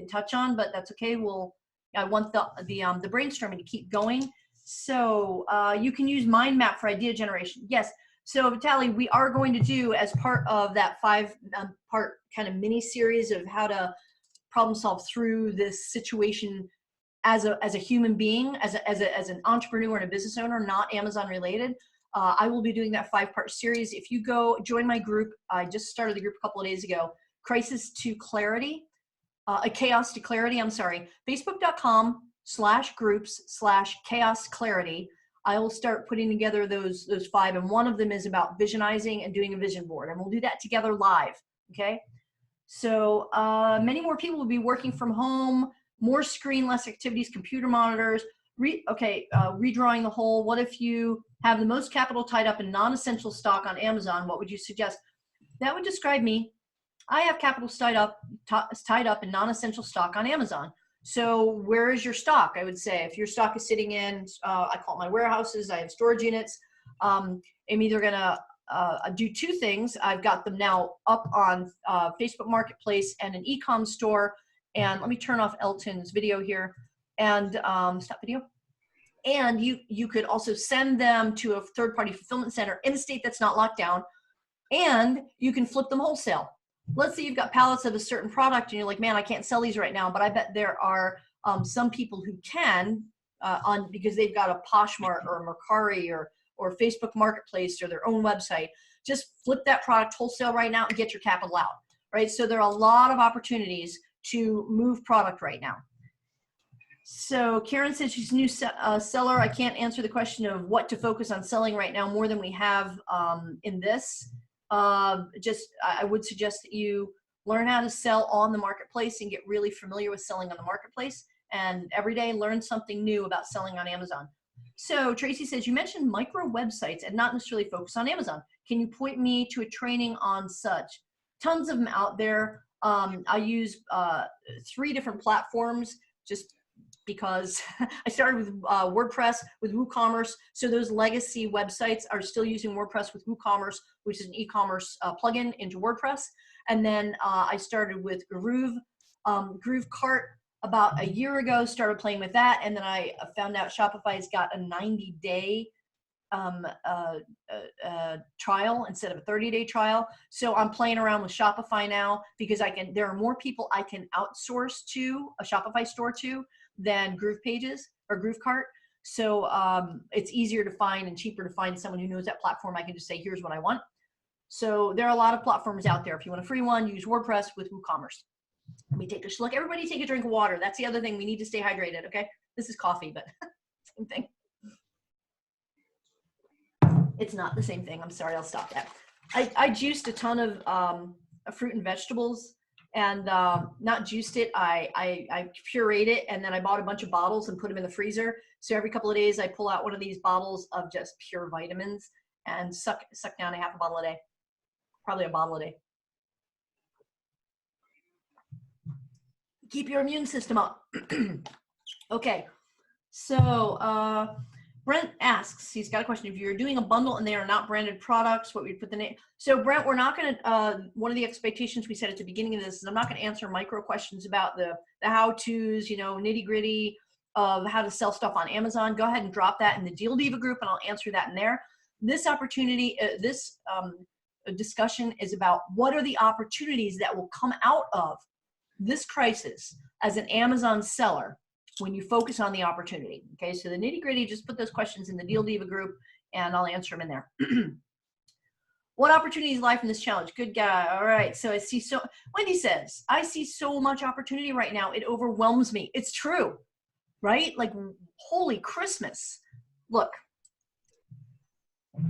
touch on, but that's okay. I want the brainstorming to keep going. So you can use mind map for idea generation. Yes. So Vitaly, we are going to do, as part of that 5-part kind of mini series of how to problem solve through this situation as a human being, as an entrepreneur and a business owner, not Amazon related. I will be doing that 5-part series. If you go join my group, I just started the group a couple of days ago, Crisis to Clarity, Chaos to Clarity, I'm sorry, facebook.com/groups/chaos clarity. I will start putting together those 5, and one of them is about visionizing and doing a vision board, and we'll do that together live, okay? So many more people will be working from home, more screen, less activities, computer monitors. Redrawing the whole. What if you have the most capital tied up in non-essential stock on Amazon? What would you suggest? That would describe me. I have capital tied up in non-essential stock on Amazon. So where is your stock? I would say if your stock is sitting in, I call it my warehouses, I have storage units. I'm either gonna do 2 things. I've got them now up on Facebook Marketplace and an e-com store. And let me turn off Elton's video here and stop video. And you could also send them to a third-party fulfillment center in a state that's not locked down, and you can flip them wholesale. Let's say you've got pallets of a certain product and you're like, man, I can't sell these right now, but I bet there are some people who can because they've got a Poshmark or a Mercari or Facebook Marketplace or their own website. Just flip that product wholesale right now and get your capital out, right? So there are a lot of opportunities to move product right now. So Karen said she's a new seller. I can't answer the question of what to focus on selling right now more than we have in this. I would suggest that you learn how to sell on the marketplace and get really familiar with selling on the marketplace, and every day learn something new about selling on Amazon. So Tracy says, you mentioned micro websites and not necessarily focus on Amazon. Can you point me to a training on such? Tons of them out there. I use 3 different platforms just because I started with WordPress with WooCommerce. So those legacy websites are still using WordPress with WooCommerce, which is an e-commerce plugin into WordPress. And then I started with GrooveCart about a year ago, started playing with that. And then I found out Shopify's got a 90-day trial instead of a 30-day trial. So I'm playing around with Shopify now because there are more people I can outsource to a Shopify store to than GroovePages or GrooveCart. So it's easier to find and cheaper to find someone who knows that platform. I can just say, here's what I want. So there are a lot of platforms out there. If you want a free one, use WordPress with WooCommerce. Let me take a look. Everybody take a drink of water. That's the other thing. We need to stay hydrated, okay? This is coffee, but same thing. It's not the same thing. I'm sorry, I'll stop that. I juiced a ton of fruit and vegetables, and not juiced it, I pureed it, and then I bought a bunch of bottles and put them in the freezer. So every couple of days I pull out one of these bottles of just pure vitamins and suck down a half a bottle a day, probably a bottle a day. Keep your immune system up. Okay, so Brent asks, he's got a question. If you're doing a bundle and they are not branded products, what would you put the name? So Brent, we're not going to, one of the expectations we said at the beginning of this is I'm not going to answer micro questions about the how-tos, nitty gritty of how to sell stuff on Amazon. Go ahead and drop that in the Deal Diva group and I'll answer that in there. This opportunity, this discussion is about what are the opportunities that will come out of this crisis as an Amazon seller when you focus on the opportunity. Okay, so the nitty gritty, just put those questions in the Deal Diva group and I'll answer them in there. What opportunities lie from this challenge? Good guy. All right, so Wendy says, I see so much opportunity right now. It overwhelms me. It's true, right? Like, holy Christmas. Look,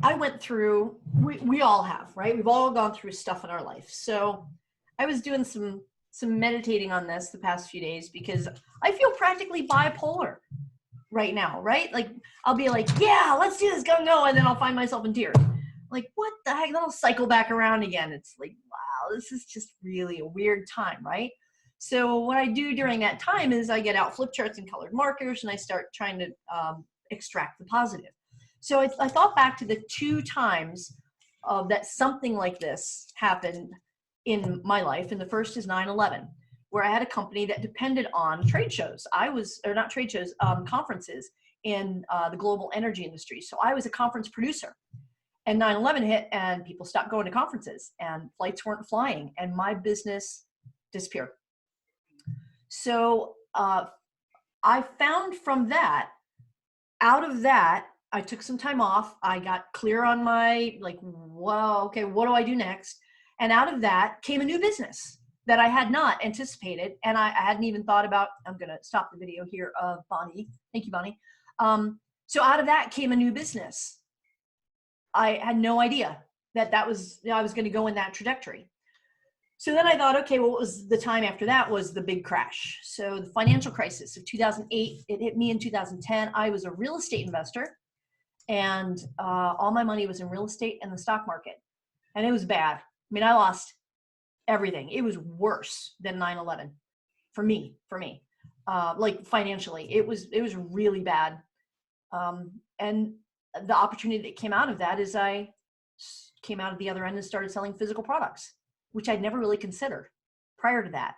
I went through, we all have, right? We've all gone through stuff in our life. So I was doing some meditating on this the past few days because I feel practically bipolar right now, right? Like I'll be like, yeah, let's do this, go. And then I'll find myself in tears. Like, what the heck? Then I'll cycle back around again. It's like, wow, this is just really a weird time, right? So what I do during that time is I get out flip charts and colored markers and I start trying to extract the positive. So I thought back to the 2 times that something like this happened in my life. And the first is 9/11, where I had a company that depended on trade shows. Conferences in the global energy industry. So I was a conference producer. And 9/11 hit and people stopped going to conferences and flights weren't flying and my business disappeared. So I found from that, out of that, I took some time off. I got clear on my, like, whoa, okay, what do I do next? And out of that came a new business that I had not anticipated. And I hadn't even thought about, I'm going to stop the video here of Bonnie. Thank you, Bonnie. So out of that came a new business. I had no idea that I was going to go in that trajectory. So then I thought, okay, well, what was the time after that was the big crash. So the financial crisis of 2008, it hit me in 2010. I was a real estate investor and all my money was in real estate and the stock market. And it was bad. I mean, I lost everything. It was worse than 9/11 for me, like financially, it was really bad. And the opportunity that came out of that is I came out of the other end and started selling physical products, which I'd never really considered prior to that.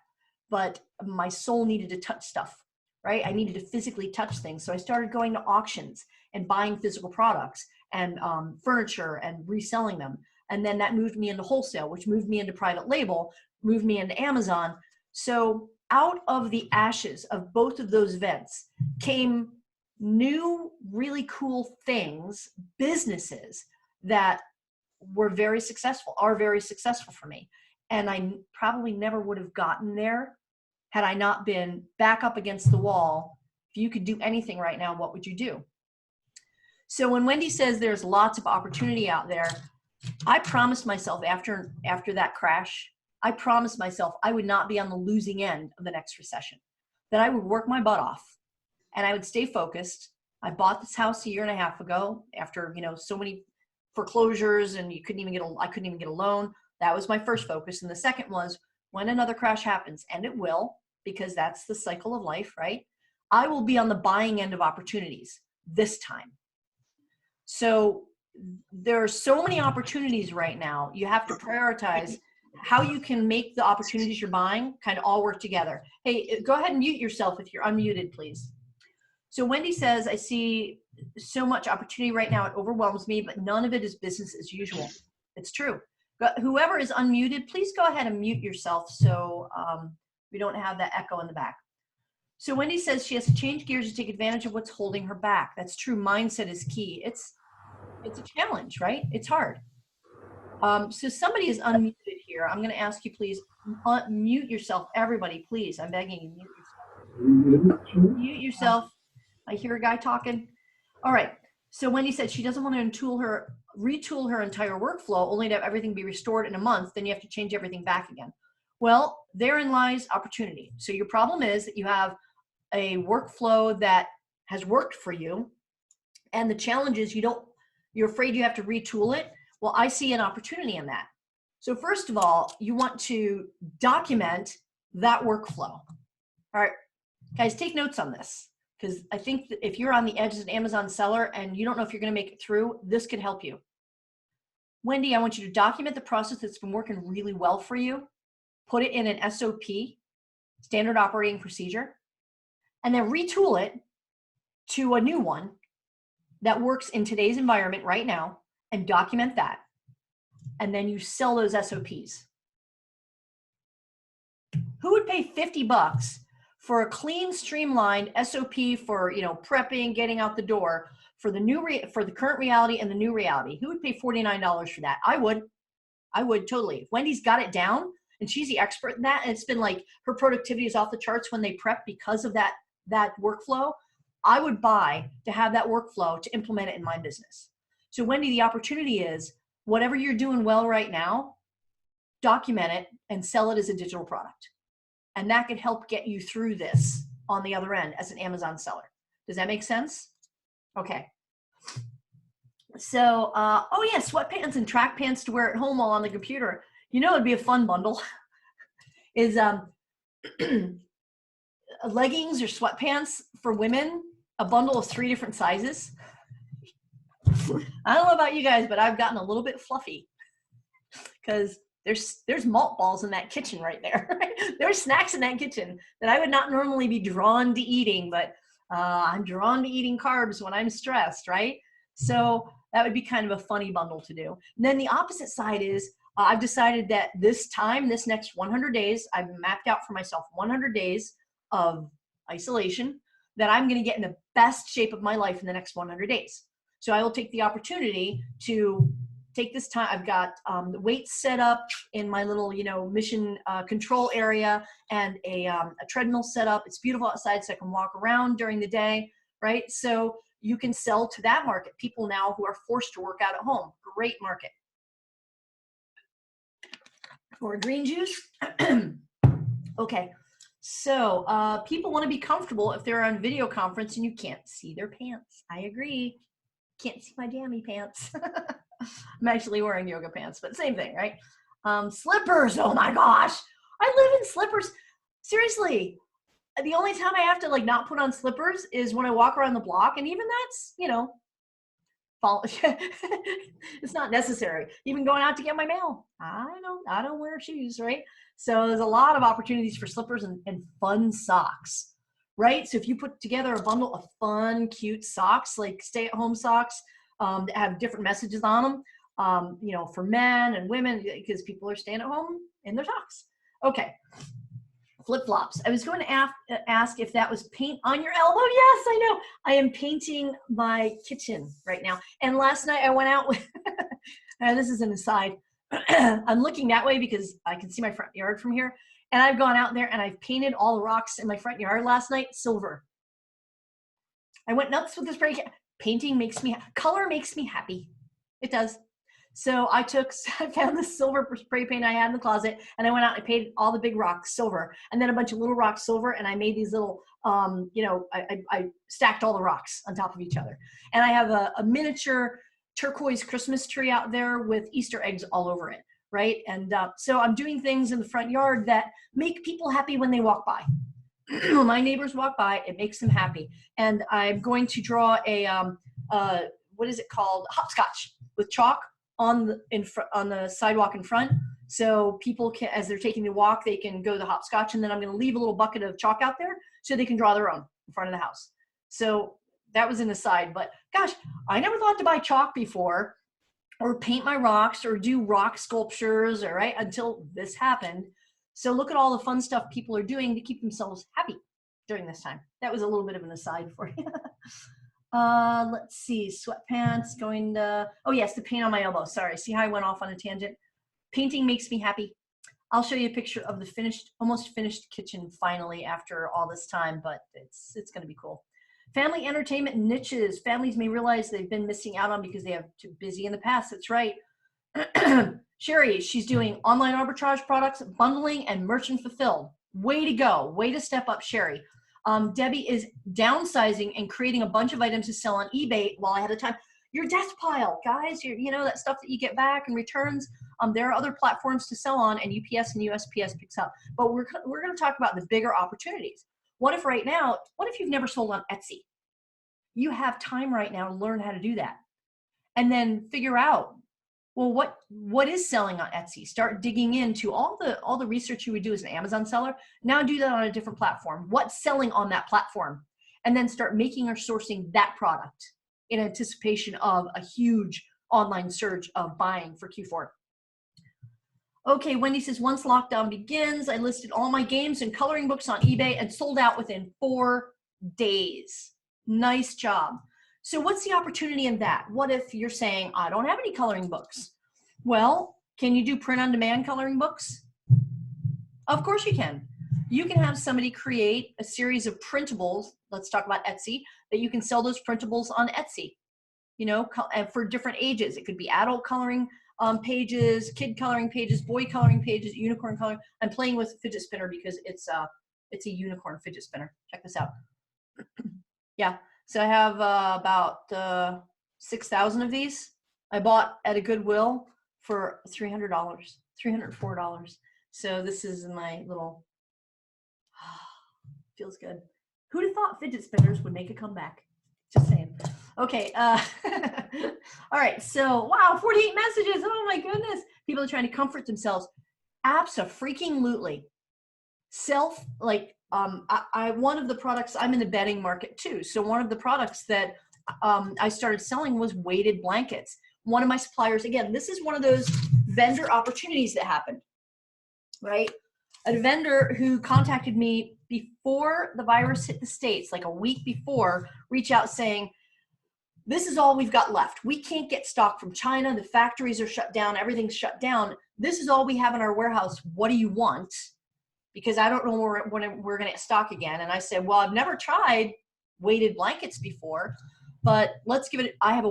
But my soul needed to touch stuff, right? I needed to physically touch things. So I started going to auctions and buying physical products and furniture and reselling them. And then that moved me into wholesale, which moved me into private label, moved me into Amazon. So out of the ashes of both of those events came new, really cool things, businesses that were very successful, are very successful for me. And I probably never would have gotten there had I not been back up against the wall. If you could do anything right now, what would you do? So when Wendy says there's lots of opportunity out there, I promised myself after that crash, I promised myself I would not be on the losing end of the next recession, that I would work my butt off and I would stay focused. I bought this house a year and a half ago after, so many foreclosures and I couldn't even get a loan. That was my first focus. And the second was when another crash happens, and it will, because that's the cycle of life, right? I will be on the buying end of opportunities this time. So there are so many opportunities right now. You have to prioritize how you can make the opportunities you're buying kind of all work together. Hey, go ahead and mute yourself if you're unmuted, please. So Wendy says, I see so much opportunity right now. It overwhelms me, but none of it is business as usual. It's true. But whoever is unmuted, please go ahead and mute yourself so we don't have that echo in the back. So Wendy says she has to change gears to take advantage of what's holding her back. That's true. Mindset is key. It's a challenge, right? It's hard. So somebody is unmuted here. I'm going to ask you, please, mute yourself. Everybody, please. I'm begging you, mute yourself. Mute yourself. I hear a guy talking. All right. So Wendy said she doesn't want to retool her entire workflow only to have everything be restored in a month. Then you have to change everything back again. Well, therein lies opportunity. So your problem is that you have a workflow that has worked for you. And the challenge is you're afraid you have to retool it. Well, I see an opportunity in that. So first of all, you want to document that workflow. All right, guys, take notes on this, because I think that if you're on the edge as an Amazon seller and you don't know if you're going to make it through, this could help you. Wendy, I want you to document the process that's been working really well for you, put it in an SOP, standard operating procedure, and then retool it to a new one that works in today's environment right now, and document that. And then you sell those SOPs. Who would pay $50 for a clean, streamlined SOP for, prepping, getting out the door for the current reality and the new reality? Who would pay $49 for that? I would totally. If Wendy's got it down and she's the expert in that, and it's been like her productivity is off the charts when they prep because of that workflow, I would buy to have that workflow to implement it in my business. So Wendy, the opportunity is whatever you're doing well right now, document it and sell it as a digital product. And that could help get you through this on the other end as an Amazon seller. Does that make sense? Okay. So, oh yeah, sweatpants and track pants to wear at home while on the computer. It'd be a fun bundle is leggings or sweatpants for women, a bundle of 3 different sizes. I don't know about you guys, but I've gotten a little bit fluffy because there's malt balls in that kitchen right there. There's snacks in that kitchen that I would not normally be drawn to eating, but I'm drawn to eating carbs when I'm stressed, right? So that would be kind of a funny bundle to do. And then the opposite side is I've decided that this next 100 days, I've mapped out for myself 100 days of isolation that I'm going to get in the best shape of my life in the next 100 days. So I will take the opportunity to take this time. I've got the weights set up in my little, mission control area, and a treadmill set up. It's beautiful outside, so I can walk around during the day, right? So you can sell to that market. People now who are forced to work out at home, great market. Or green juice. Okay, so people want to be comfortable if they're on video conference and you can't see their pants. I agree. Can't see my jammy pants. I'm actually wearing yoga pants, but same thing, right? Slippers. Oh my gosh, I live in slippers. Seriously, the only time I have to not put on slippers is when I walk around the block, and even that's it's not necessary. Even going out to get my mail, I don't wear shoes, right? So there's a lot of opportunities for slippers and fun socks, right? So if you put together a bundle of fun, cute socks, like stay-at-home socks that have different messages on them, for men and women, because people are staying at home in their socks. Okay. Flip-flops. I was going to ask if that was paint on your elbow. Yes, I know. I am painting my kitchen right now. And last night I went out with, this is an aside. I'm looking that way because I can see my front yard from here. And I've gone out there and I've painted all the rocks in my front yard last night silver. I went nuts with this spray. Color makes me happy. It does. So I found the silver spray paint I had in the closet, and I went out and painted all the big rocks silver, and then a bunch of little rocks silver, and I made these little, I stacked all the rocks on top of each other. And I have a miniature turquoise Christmas tree out there with Easter eggs all over it, right? And so I'm doing things in the front yard that make people happy when they walk by. When my neighbors walk by, it makes them happy. And I'm going to draw a, what is it called? Hopscotch with chalk on the sidewalk in front, so people can, as they're taking the walk, they can go to the hopscotch, and then I'm going to leave a little bucket of chalk out there so they can draw their own in front of the house. So that was an aside, but gosh, I never thought to buy chalk before, or paint my rocks, or do rock sculptures, or right until this happened. So look at all the fun stuff people are doing to keep themselves happy during this time. That was a little bit of an aside for you. Let's see, sweatpants going to, oh yes, the paint on my elbow. Sorry, see how I went off on a tangent? Painting makes me happy. I'll show you a picture of the almost finished kitchen finally after all this time, but it's going to be cool. Family entertainment niches. Families may realize they've been missing out on because they have too busy in the past. That's right. Sherry, she's doing online arbitrage products, bundling, and merchant fulfilled. Way to go. Way to step up, Sherry. Debbie is downsizing and creating a bunch of items to sell on eBay while ahead of time. Your desk pile, guys, that stuff that you get back and returns. There are other platforms to sell on, and UPS and USPS picks up. But we're going to talk about the bigger opportunities. What if you've never sold on Etsy? You have time right now to learn how to do that. And then figure out, well, what is selling on Etsy? Start digging into all the research you would do as an Amazon seller. Now do that on a different platform. What's selling on that platform? And then start making or sourcing that product in anticipation of a huge online surge of buying for Q4. Okay, Wendy says, once lockdown begins, I listed all my games and coloring books on eBay and sold out within 4 days. Nice job. So what's the opportunity in that? What if you're saying, I don't have any coloring books? Well, can you do print on demand coloring books? Of course you can. You can have somebody create a series of printables. Let's talk about Etsy, that you can sell those printables on Etsy, and for different ages. It could be adult coloring pages, kid coloring pages, boy coloring pages, unicorn coloring. I'm playing with a fidget spinner because it's a unicorn fidget spinner. Check this out. Yeah. So I have about 6,000 of these. I bought at a Goodwill for $300, $304. So this is my little, feels good. Who'd have thought fidget spinners would make a comeback? Just saying. Okay. All right. So, wow, 48 messages. Oh my goodness. People are trying to comfort themselves. Abso-freaking-lutely. One of the products, I'm in the bedding market too. So one of the products that I started selling was weighted blankets. One of my suppliers, again, this is one of those vendor opportunities that happened, right? A vendor who contacted me before the virus hit the States, like a week before, reached out saying, this is all we've got left. We can't get stock from China. The factories are shut down. Everything's shut down. This is all we have in our warehouse. What do you want? Because I don't know when we're going to get stock again. And I said, well, I've never tried weighted blankets before, but let's give it, I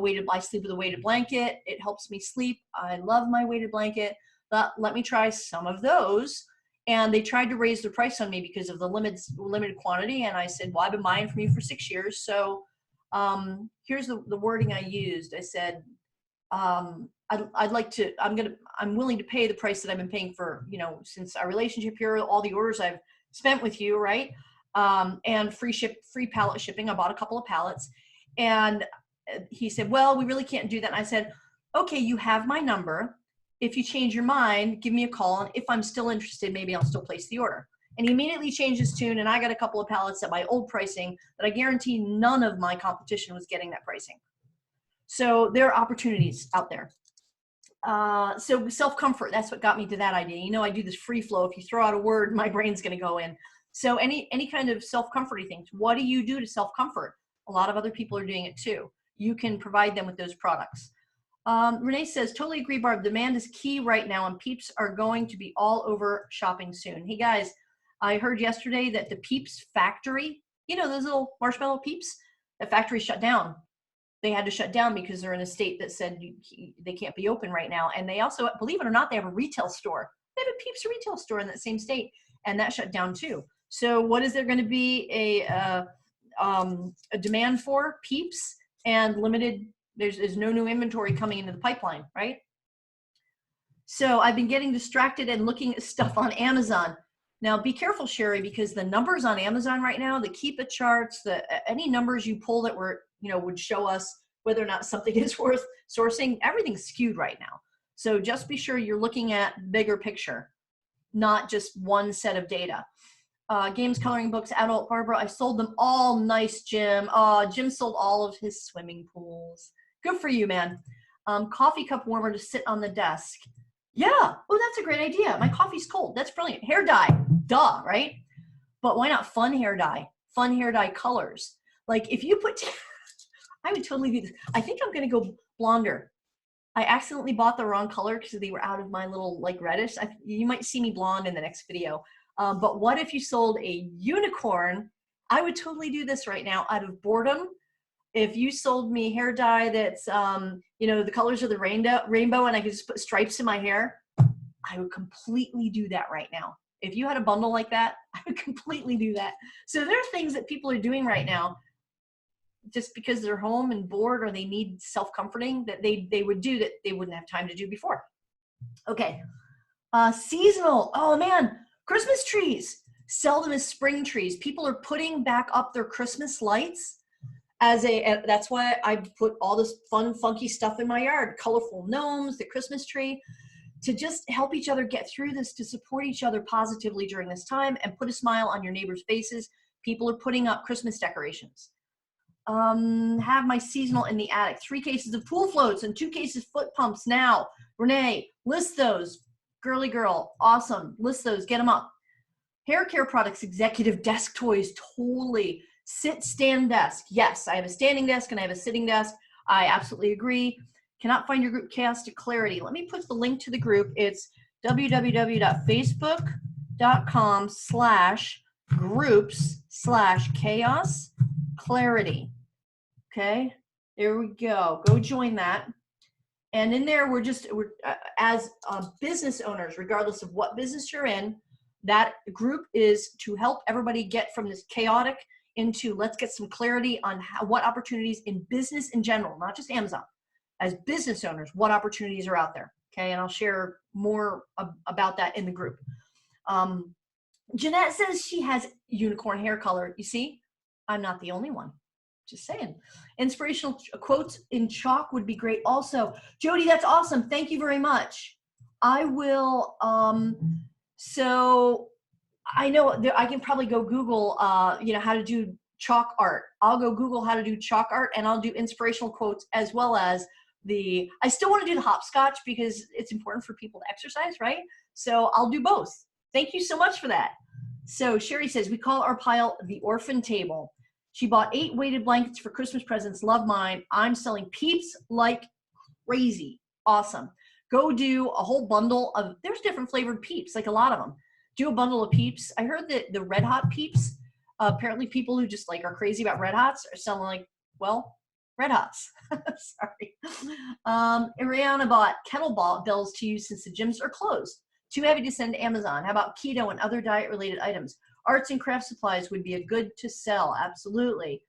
sleep with a weighted blanket. It helps me sleep. I love my weighted blanket. Let me try some of those. And they tried to raise their price on me because of the limited quantity. And I said, well, I've been buying from you for 6 years. So here's the wording I used. I said, I'm willing to pay the price that I've been paying for, since our relationship here, all the orders I've spent with you, right? And free pallet shipping. I bought a couple of pallets, and he said, well, we really can't do that. And I said, okay, you have my number. If you change your mind, give me a call. And if I'm still interested, maybe I'll still place the order. And he immediately changed his tune, and I got a couple of pallets at my old pricing that I guarantee none of my competition was getting that pricing. So there are opportunities out there. So self-comfort, that's what got me to that idea. I do this free flow. If you throw out a word, my brain's going to go in. So any kind of self-comforting things. What do you do to self-comfort? A lot of other people are doing it too. You can provide them with those products. Renee says, totally agree, Barb. Demand is key right now, and Peeps are going to be all over shopping soon. Hey guys, I heard yesterday that the Peeps factory, those little marshmallow Peeps, the factory shut down. They had to shut down because they're in a state that said they can't be open right now. And they also, believe it or not, they have a retail store. They have a Peeps retail store in that same state, and that shut down too. So what is there going to be a demand for? Peeps and limited, there's no new inventory coming into the pipeline, right? So I've been getting distracted and looking at stuff on Amazon. Now be careful, Sherry, because the numbers on Amazon right now, the Keep It charts, any numbers you pull that were, would show us whether or not something is worth sourcing, everything's skewed right now. So just be sure you're looking at bigger picture, not just one set of data. Games, coloring books, adult, Barbara, I sold them all. Nice, Jim. Jim sold all of his swimming pools. Good for you, man. Coffee cup warmer to sit on the desk. Yeah. Oh, that's a great idea. My coffee's cold. That's brilliant. Hair dye. Duh, right? But why not fun hair dye? Fun hair dye colors. Like if you put, I would totally do this. I think I'm going to go blonder. I accidentally bought the wrong color because they were out of my little reddish. You might see me blonde in the next video. But what if you sold a unicorn? I would totally do this right now out of boredom. If you sold me hair dye that's, the colors of the rainbow and I could just put stripes in my hair, I would completely do that right now. If you had a bundle like that, I would completely do that. So there are things that people are doing right now just because they're home and bored or they need self-comforting that they would do that they wouldn't have time to do before. Okay. Seasonal. Oh man, Christmas trees. Sell them as spring trees. People are putting back up their Christmas lights that's why I put all this fun, funky stuff in my yard. Colorful gnomes, the Christmas tree, to just help each other get through this, to support each other positively during this time and put a smile on your neighbors' faces. People are putting up Christmas decorations. Have my seasonal in the attic. 3 cases of pool floats and 2 cases foot pumps now. Renee, list those. Girly girl, awesome. List those, get them up. Hair care products, executive desk toys, totally. Sit, stand desk. Yes, I have a standing desk and I have a sitting desk. I absolutely agree. Cannot find your group Chaos to Clarity. Let me put the link to the group. It's www.facebook.com/groups/chaos clarity. Okay, there we go. Go join that. And in there, we're as business owners, regardless of what business you're in, that group is to help everybody get from this chaotic into let's get some clarity on what opportunities in business in general, not just Amazon. As business owners, what opportunities are out there, okay? And I'll share more about that in the group. Jeanette says she has unicorn hair color. You see, I'm not the only one. Just saying. Inspirational quotes in chalk would be great also. Jody, that's awesome. Thank you very much. I will, so I know I can probably go Google, how to do chalk art. I'll go Google how to do chalk art, and I'll do inspirational quotes, as well as I still want to do the hopscotch because it's important for people to exercise, right? So I'll do both. Thank you so much for that. So Sherry says, we call our pile the orphan table. She bought 8 weighted blankets for Christmas presents. Love mine. I'm selling Peeps like crazy. Awesome. Go do a whole bundle of, there's different flavored Peeps, like a lot of them. Do a bundle of Peeps. I heard that the Red Hot Peeps, apparently people who just like are crazy about Red Hots are selling like, well, Red Hots. Sorry. Ariana bought kettlebells to use since the gyms are closed. Too heavy to send to Amazon. How about keto and other diet-related items? Arts and craft supplies would be a good to sell. Absolutely.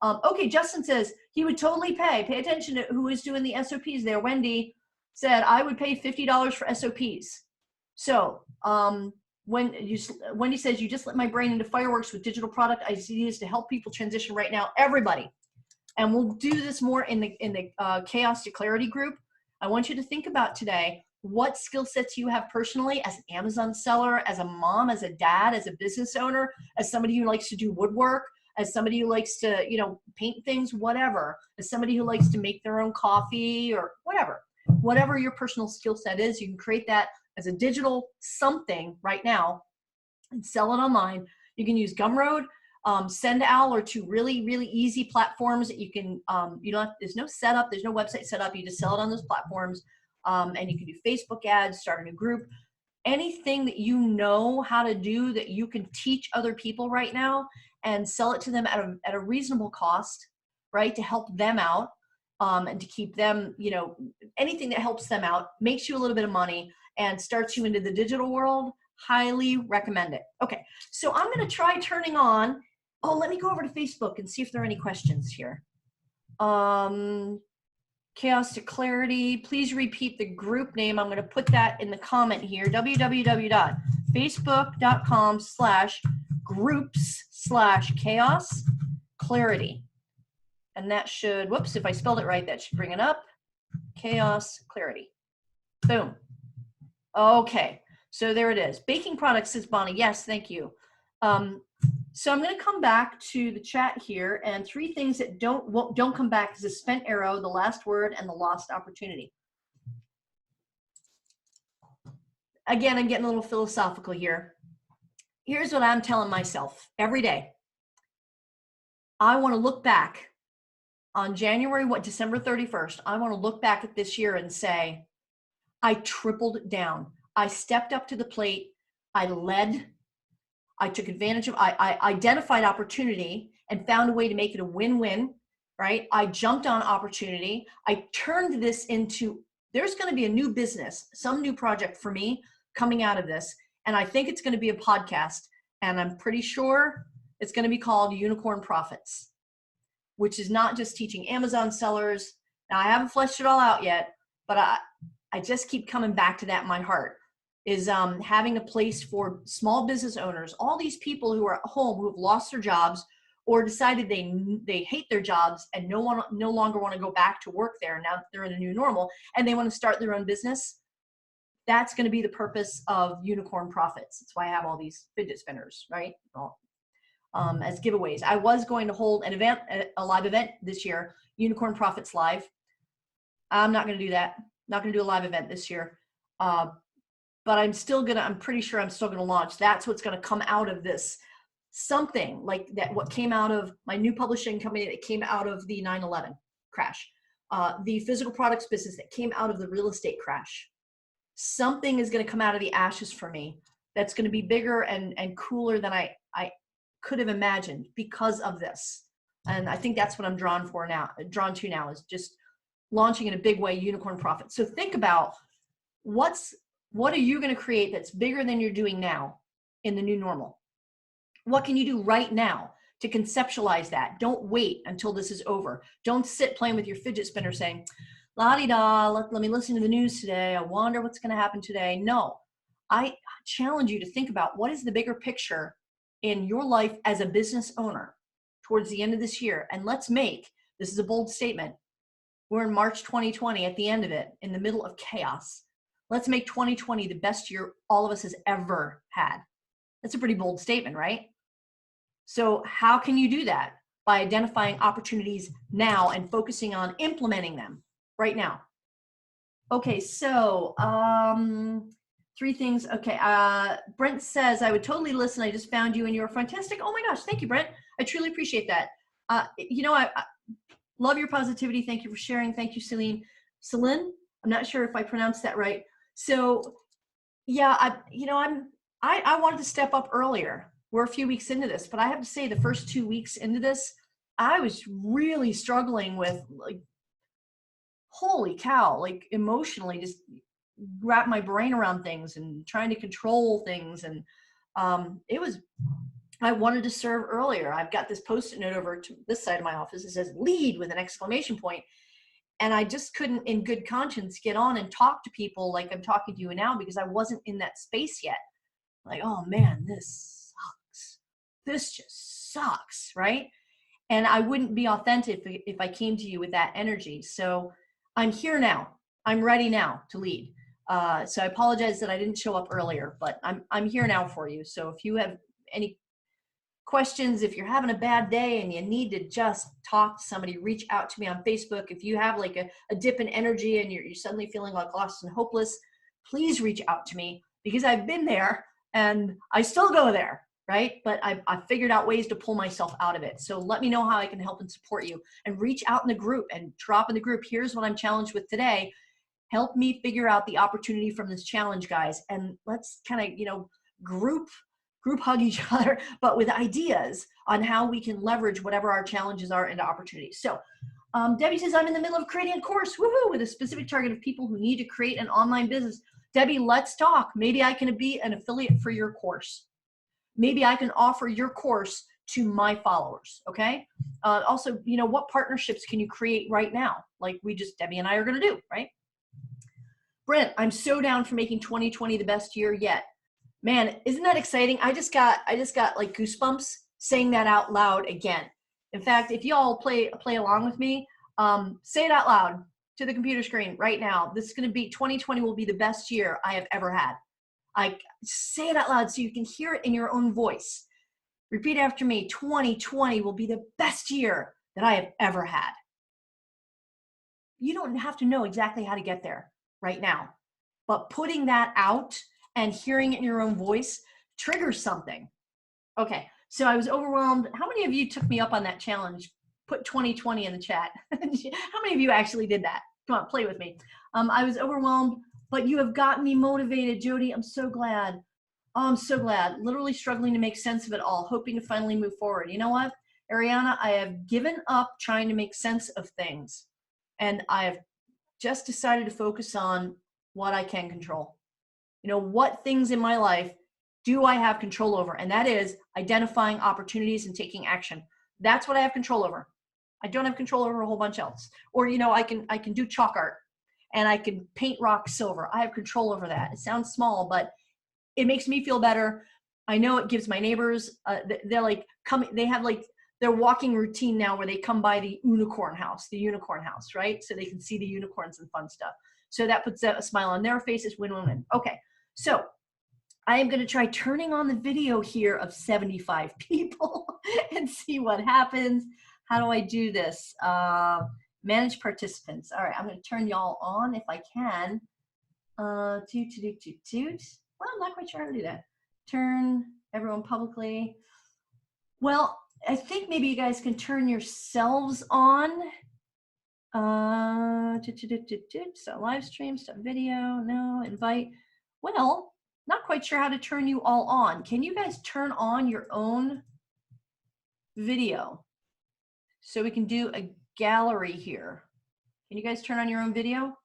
Okay, Justin says he would totally pay. Pay attention to who is doing the SOPs there. Wendy said, I would pay $50 for SOPs. So Wendy says, you just lit my brain into fireworks with digital product ideas to help people transition right now. Everybody. And we'll do this more in the Chaos to Clarity group. I want you to think about today what skill sets you have personally as an Amazon seller, as a mom, as a dad, as a business owner, as somebody who likes to do woodwork, as somebody who likes to, paint things, whatever, as somebody who likes to make their own coffee or whatever your personal skill set is, you can create that as a digital something right now and sell it online. You can use Gumroad, SendOwl are 2 really, really easy platforms that you can, there's no setup, there's no website setup. You just sell it on those platforms. And you can do Facebook ads, start a new group, anything that you know how to do that you can teach other people right now and sell it to them at a reasonable cost, right? To help them out, and to keep them, anything that helps them out, makes you a little bit of money and starts you into the digital world. Highly recommend it. Okay. So I'm going to try turning on, let me go over to Facebook and see if there are any questions here. Chaos to Clarity. Please repeat the group name. I'm going to put that in the comment here. www.facebook.com/groups/chaos clarity. And that should, whoops, if I spelled it right, that should bring it up. Chaos Clarity. Boom. Okay. So there it is. Baking products, says Bonnie. Yes, thank you. So I'm going to come back to the chat here, and 3 things that don't come back is the spent arrow, the last word, and the lost opportunity. Again, I'm getting a little philosophical here. Here's what I'm telling myself every day. I want to look back on December 31st. I want to look back at this year and say, I tripled down. I stepped up to the plate. I led. I took advantage of, I identified opportunity and found a way to make it a win-win, right? I jumped on opportunity. I turned this into, there's going to be a new business, some new project for me coming out of this. And I think it's going to be a podcast. And I'm pretty sure it's going to be called Unicorn Profits, which is not just teaching Amazon sellers. Now, I haven't fleshed it all out yet, but I just keep coming back to that in my heart. Is having a place for small business owners, all these people who are at home who have lost their jobs or decided they hate their jobs and no longer want to go back to work there. Now they're in a new normal and they want to start their own business. That's going to be the purpose of Unicorn Profits. That's why I have all these fidget spinners, right? As giveaways. I was going to hold an event, a live event this year, Unicorn Profits Live. I'm not going to do that. Not going to do a live event this year. But I'm pretty sure I'm still going to launch. That's what's going to come out of this. Something like that, what came out of my new publishing company that came out of the 9/11 crash, the physical products business that came out of the real estate crash. Something is going to come out of the ashes for me that's going to be bigger and cooler than I could have imagined because of this. And I think that's what I'm drawn to now is just launching in a big way, Unicorn Profits. So think about what are you going to create that's bigger than you're doing now in the new normal? What can you do right now to conceptualize that? Don't wait until this is over. Don't sit playing with your fidget spinner saying, la-di-da, let me listen to the news today. I wonder what's going to happen today. No, I challenge you to think about what is the bigger picture in your life as a business owner towards the end of this year. And this is a bold statement. We're in March 2020 at the end of it, in the middle of chaos. Let's make 2020 the best year all of us has ever had. That's a pretty bold statement, right? So how can you do that? by identifying opportunities now and focusing on implementing them right now. Okay, so 3 things. Okay, Brent says, I would totally listen. I just found you and you're fantastic. Oh my gosh, thank you, Brent. I truly appreciate that. You know, I love your positivity. Thank you for sharing. Thank you, Celine. Celine, I'm not sure if I pronounced that right. So yeah, I wanted to step up earlier. We're a few weeks into this, but I have to say the first 2 weeks into this, I was really struggling with, like, holy cow, like emotionally just wrap my brain around things and trying to control things. And I wanted to serve earlier. I've got this post-it note over to this side of my office. It says lead with an exclamation point. And I just couldn't in good conscience get on and talk to people like I'm talking to you now, because I wasn't in that space yet. Like, oh man, this sucks. This just sucks, right? And I wouldn't be authentic if I came to you with that energy. So I'm here now. I'm ready now to lead. So I apologize that I didn't show up earlier, but I'm here now for you. So if you have any questions, if you're having a bad day and you need to just talk to somebody, reach out to me on Facebook. If you have like a dip in energy and you're suddenly feeling like lost and hopeless, please reach out to me, because I've been there and I still go there, right? But I've figured out ways to pull myself out of it. So let me know how I can help and support you, and reach out in the group and drop in the group. Here's what I'm challenged with today. Help me figure out the opportunity from this challenge, guys. And let's kind of, you know, group hug each other, but with ideas on how we can leverage whatever our challenges are into opportunities. So Debbie says, I'm in the middle of creating a course, woohoo, with a specific target of people who need to create an online business. Debbie, let's talk. Maybe I can be an affiliate for your course. Maybe I can offer your course to my followers, okay? Also, you know, what partnerships can you create right now? Like Debbie and I are gonna do, right? Brent, I'm so down for making 2020 the best year yet. Man, isn't that exciting? I just got like goosebumps saying that out loud again. In fact, if y'all play along with me, say it out loud to the computer screen right now. This is going to be 2020 will be the best year I have ever had. I say it out loud so you can hear it in your own voice. Repeat after me. 2020 will be the best year that I have ever had. You don't have to know exactly how to get there right now, but putting that out and hearing it in your own voice triggers something. Okay, so I was overwhelmed. How many of you took me up on that challenge? Put 2020 in the chat. How many of you actually did that? Come on, play with me. I was overwhelmed, but you have gotten me motivated, Jody. I'm so glad. Oh, I'm so glad. Literally struggling to make sense of it all, hoping to finally move forward. You know what, Ariana, I have given up trying to make sense of things, and I have just decided to focus on what I can control. You know, what things in my life do I have control over? And that is identifying opportunities and taking action. That's what I have control over. I don't have control over a whole bunch else. Or, you know, I can do chalk art and I can paint rock silver. I have control over that. It sounds small, but it makes me feel better. I know it gives my neighbors, they're like coming, they have like their walking routine now where they come by the unicorn house, right? So they can see the unicorns and fun stuff. So that puts a smile on their faces, win-win-win. Okay, so I am going to try turning on the video here of 75 people and see what happens. How do I do this? Manage participants. All right, I'm going to turn y'all on if I can. Well, I'm not quite sure how to do that. Turn everyone publicly. Well, I think maybe you guys can turn yourselves on. So live stream, stop video, no, invite. Well, not quite sure how to turn you all on. Can you guys turn on your own video? So we can do a gallery here. Can you guys turn on your own video?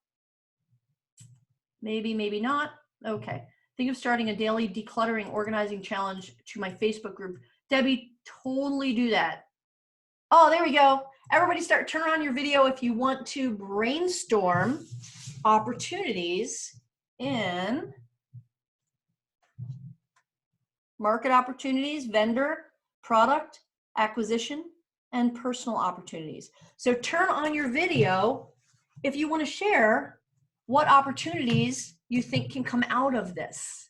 Maybe, maybe not. Okay. Think of starting a daily decluttering organizing challenge to my Facebook group. Debbie, totally do that. Oh, there we go. Everybody turn on your video if you want to brainstorm opportunities in market opportunities, vendor, product, acquisition, and personal opportunities. So turn on your video if you want to share what opportunities you think can come out of this.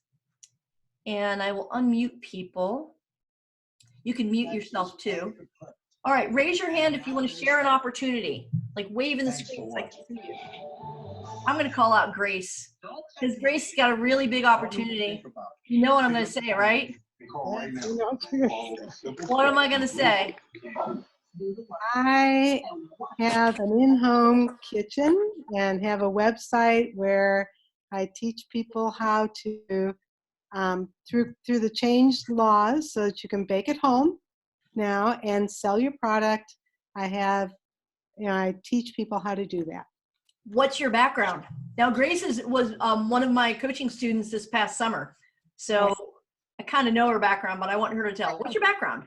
And I will unmute people. You can mute yourself too. All right, raise your hand if you want to share an opportunity. Like wave in the screen so I can see you. I'm going to call out Grace because Grace got a really big opportunity. You know what I'm going to say, right? What am I going to say? I have an in-home kitchen and have a website where I teach people how to, through the changed laws, so that you can bake at home now and sell your product. I teach people how to do that. What's your background? Now, Grace was one of my coaching students this past summer. So I kind of know her background, but I want her to tell. What's your background?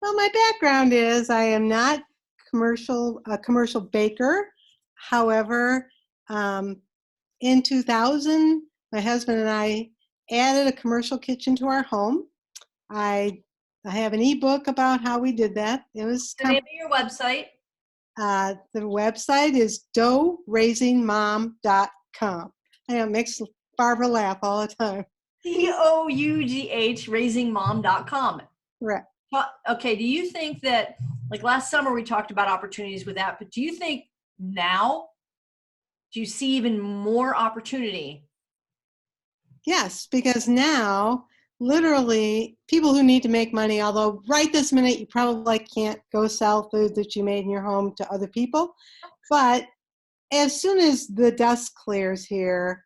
Well, my background is I am not a commercial baker. However, in 2000, my husband and I added a commercial kitchen to our home. I have an ebook about how we did that. It was the name of your website. The website is douraisingmom.com. It makes Barbara laugh all the time. DOUGH raisingmom.com. Right. Okay, do you think that, like last summer we talked about opportunities with that, but do you think now, do you see even more opportunity? Yes, because now, literally, people who need to make money, although right this minute you probably can't go sell food that you made in your home to other people, but as soon as the dust clears here,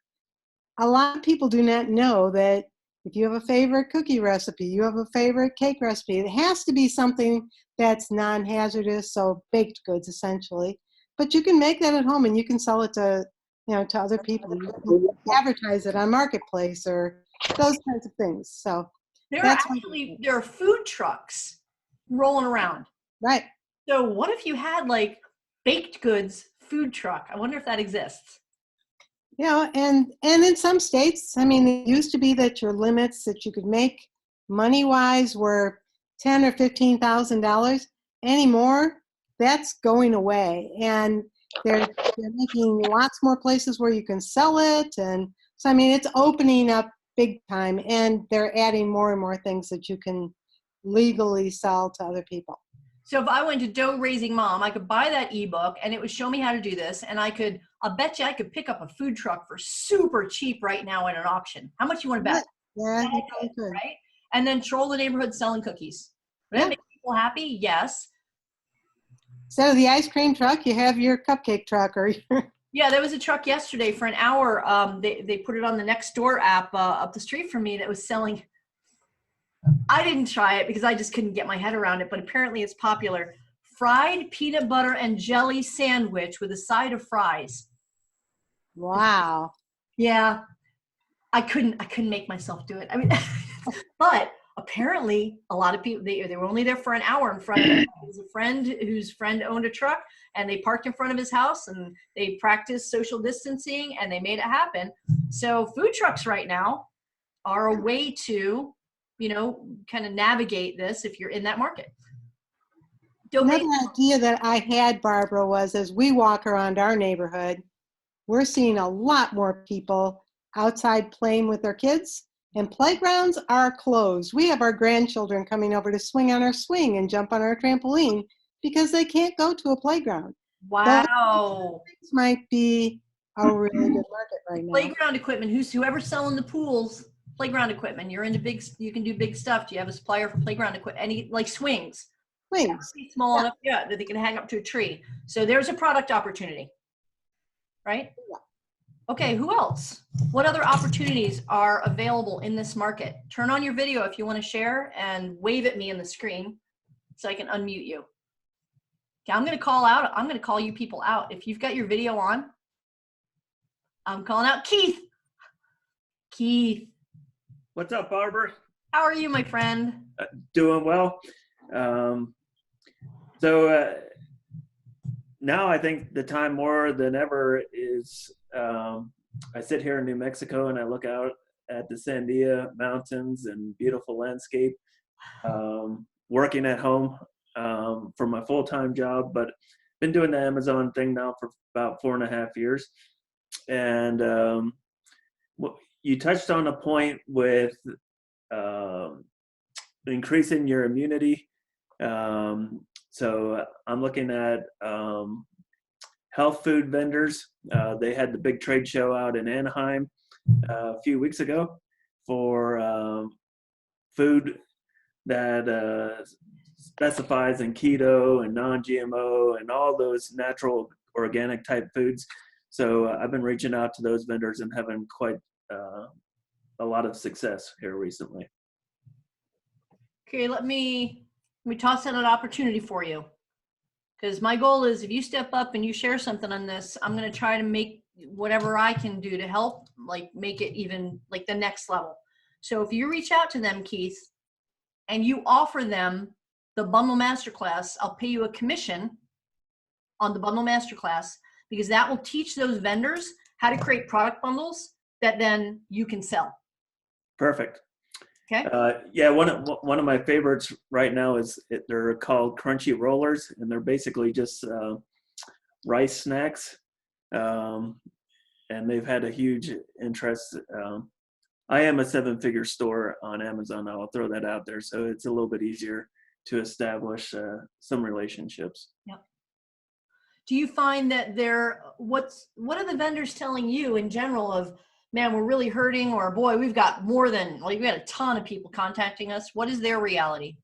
a lot of people do not know that if you have a favorite cookie recipe, you have a favorite cake recipe, it has to be something that's non-hazardous, so baked goods essentially. But you can make that at home and you can sell it to other people. You can advertise it on Marketplace or those kinds of things. So there are food trucks rolling around. Right. So what if you had like baked goods food truck? I wonder if that exists. Yeah, and in some states, I mean, it used to be that your limits that you could make money-wise were $10,000 or $15,000. Anymore, that's going away, and they're making lots more places where you can sell it, and so I mean, it's opening up big time, and they're adding more and more things that you can legally sell to other people. So if I went to Dough Raising Mom, I could buy that ebook and it would show me how to do this. And I'll bet you I could pick up a food truck for super cheap right now in an auction. How much you want to bet? Yeah, you could, right? And then troll the neighborhood selling cookies. Would that make people happy? Yes. Instead of the ice cream truck, you have your cupcake truck or your... Yeah, there was a truck yesterday for an hour. They put it on the Nextdoor app up the street from me that was selling. I didn't try it because I just couldn't get my head around it, but apparently it's popular. Fried peanut butter and jelly sandwich with a side of fries. Wow. Yeah, I couldn't make myself do it. I mean, but apparently a lot of people, they were only there for an hour in front of it. There was a friend whose friend owned a truck and they parked in front of his house and they practiced social distancing and they made it happen. So food trucks right now are a way to, kind of navigate this if you're in that market. Another idea that I had, Barbara, was as we walk around our neighborhood, we're seeing a lot more people outside playing with their kids, and playgrounds are closed. We have our grandchildren coming over to swing on our swing and jump on our trampoline because they can't go to a playground. Wow. This might be a really good market right now. Playground equipment, whoever's selling the pools, playground equipment, you can do big stuff. Do you have a supplier for playground equipment? Any like swings? Swings. Small enough, that they can hang up to a tree. So there's a product opportunity, right? Yeah. Okay, who else? What other opportunities are available in this market? Turn on your video if you want to share and wave at me in the screen so I can unmute you. Okay, I'm going to call you people out. If you've got your video on, I'm calling out Keith. Keith. What's up, Barbara? How are you, my friend? Doing well. Now I think the time more than ever is I sit here in New Mexico and I look out at the Sandia Mountains and beautiful landscape, working at home for my full-time job, but been doing the Amazon thing now for about 4.5 years. And you touched on a point with increasing your immunity. So I'm looking at health food vendors. They had the big trade show out in Anaheim a few weeks ago for food that specifies in keto and non-GMO and all those natural organic type foods. So I've been reaching out to those vendors and having quite a lot of success here recently. Okay, let me toss out an opportunity for you. Because my goal is if you step up and you share something on this, I'm going to try to make whatever I can do to help, like make it even like the next level. So if you reach out to them, Keith, and you offer them the bundle masterclass, I'll pay you a commission on the bundle masterclass because that will teach those vendors how to create product bundles that then you can sell. Perfect. Okay. Yeah, one of my favorites right now is they're called crunchy rollers, and they're basically just rice snacks, and they've had a huge interest. I am a 7-figure store on Amazon. I'll throw that out there, so it's a little bit easier to establish some relationships. Yep. Do you find that what are the vendors telling you in general of, man, we're really hurting, or boy, we've got we got a ton of people contacting us. What is their reality?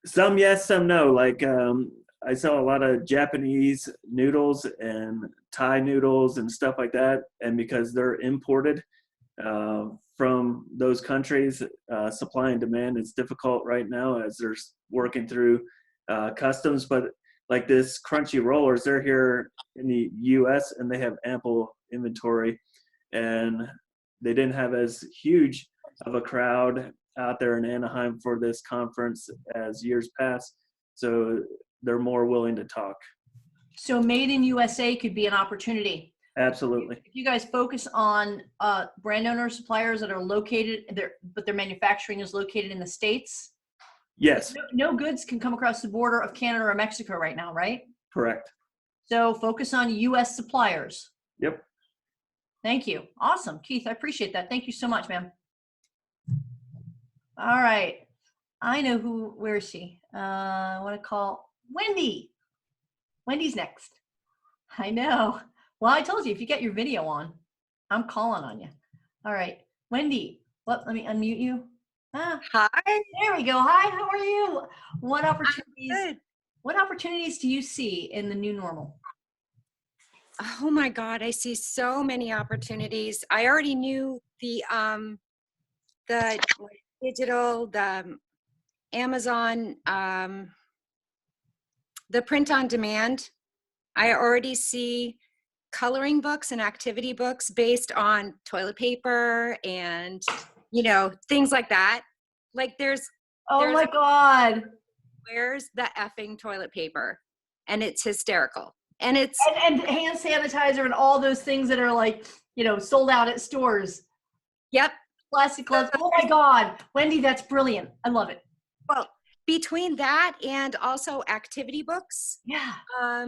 Some yes, some no. Like I sell a lot of Japanese noodles and Thai noodles and stuff like that. And because they're imported from those countries, supply and demand is difficult right now as they're working through customs. But like this crunchy rollers, they're here in the US and they have ample inventory. And they didn't have as huge of a crowd out there in Anaheim for this conference as years past. So they're more willing to talk. So made in USA could be an opportunity. Absolutely. If you guys focus on brand owner suppliers that are located there, but their manufacturing is located in the States. Yes. No goods can come across the border of Canada or Mexico right now, right? Correct. So focus on US suppliers. Yep. Thank you. Awesome. Keith, I appreciate that. Thank you so much, man. All right. I know where is she? I want to call Wendy. Wendy's next. I know. Well, I told you, if you get your video on, I'm calling on you. All right. Wendy, let me unmute you. Hi. There we go. Hi, how are you? What opportunities do you see in the new normal? Oh my God, I see so many opportunities. I already knew the digital, the Amazon, the print on demand. I already see coloring books and activity books based on toilet paper and, things like that. Like there's my God. Where's the effing toilet paper? And it's hysterical. And it's and hand sanitizer and all those things that are like, sold out at stores. Yep. Plastic gloves. Oh my God. Wendy, that's brilliant. I love it. Well, between that and also activity books. Yeah.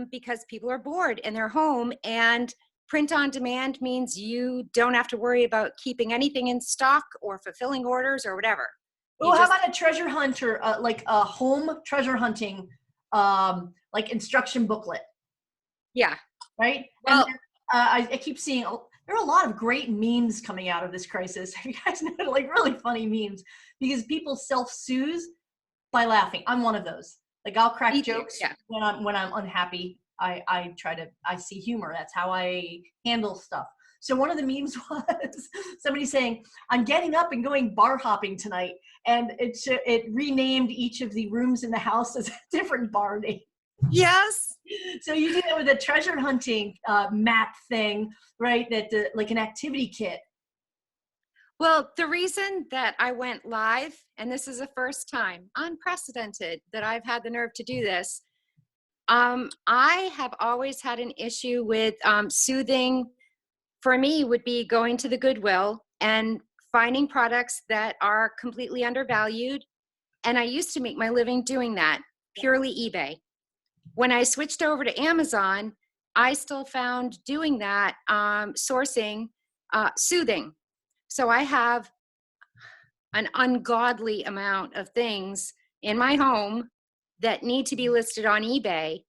Because people are bored in their home, and print on demand means you don't have to worry about keeping anything in stock or fulfilling orders or whatever. Oh, how about a treasure hunter, like a home treasure hunting, like instruction booklet? Yeah. Right. Well, and I keep seeing there are a lot of great memes coming out of this crisis. Have you guys know, like really funny memes because people self-soothe by laughing. I'm one of those. Like I'll crack jokes when I'm unhappy. I see humor. That's how I handle stuff. So one of the memes was somebody saying, "I'm getting up and going bar hopping tonight," and it renamed each of the rooms in the house as a different bar name. Yes. So you do that with a treasure hunting map thing, right? That like an activity kit. Well, the reason that I went live, and this is the first time, unprecedented, that I've had the nerve to do this. I have always had an issue with soothing. For me, would be going to the Goodwill and finding products that are completely undervalued. And I used to make my living doing that, purely eBay. When I switched over to Amazon, I still found doing that, sourcing, soothing. So I have an ungodly amount of things in my home that need to be listed on eBay.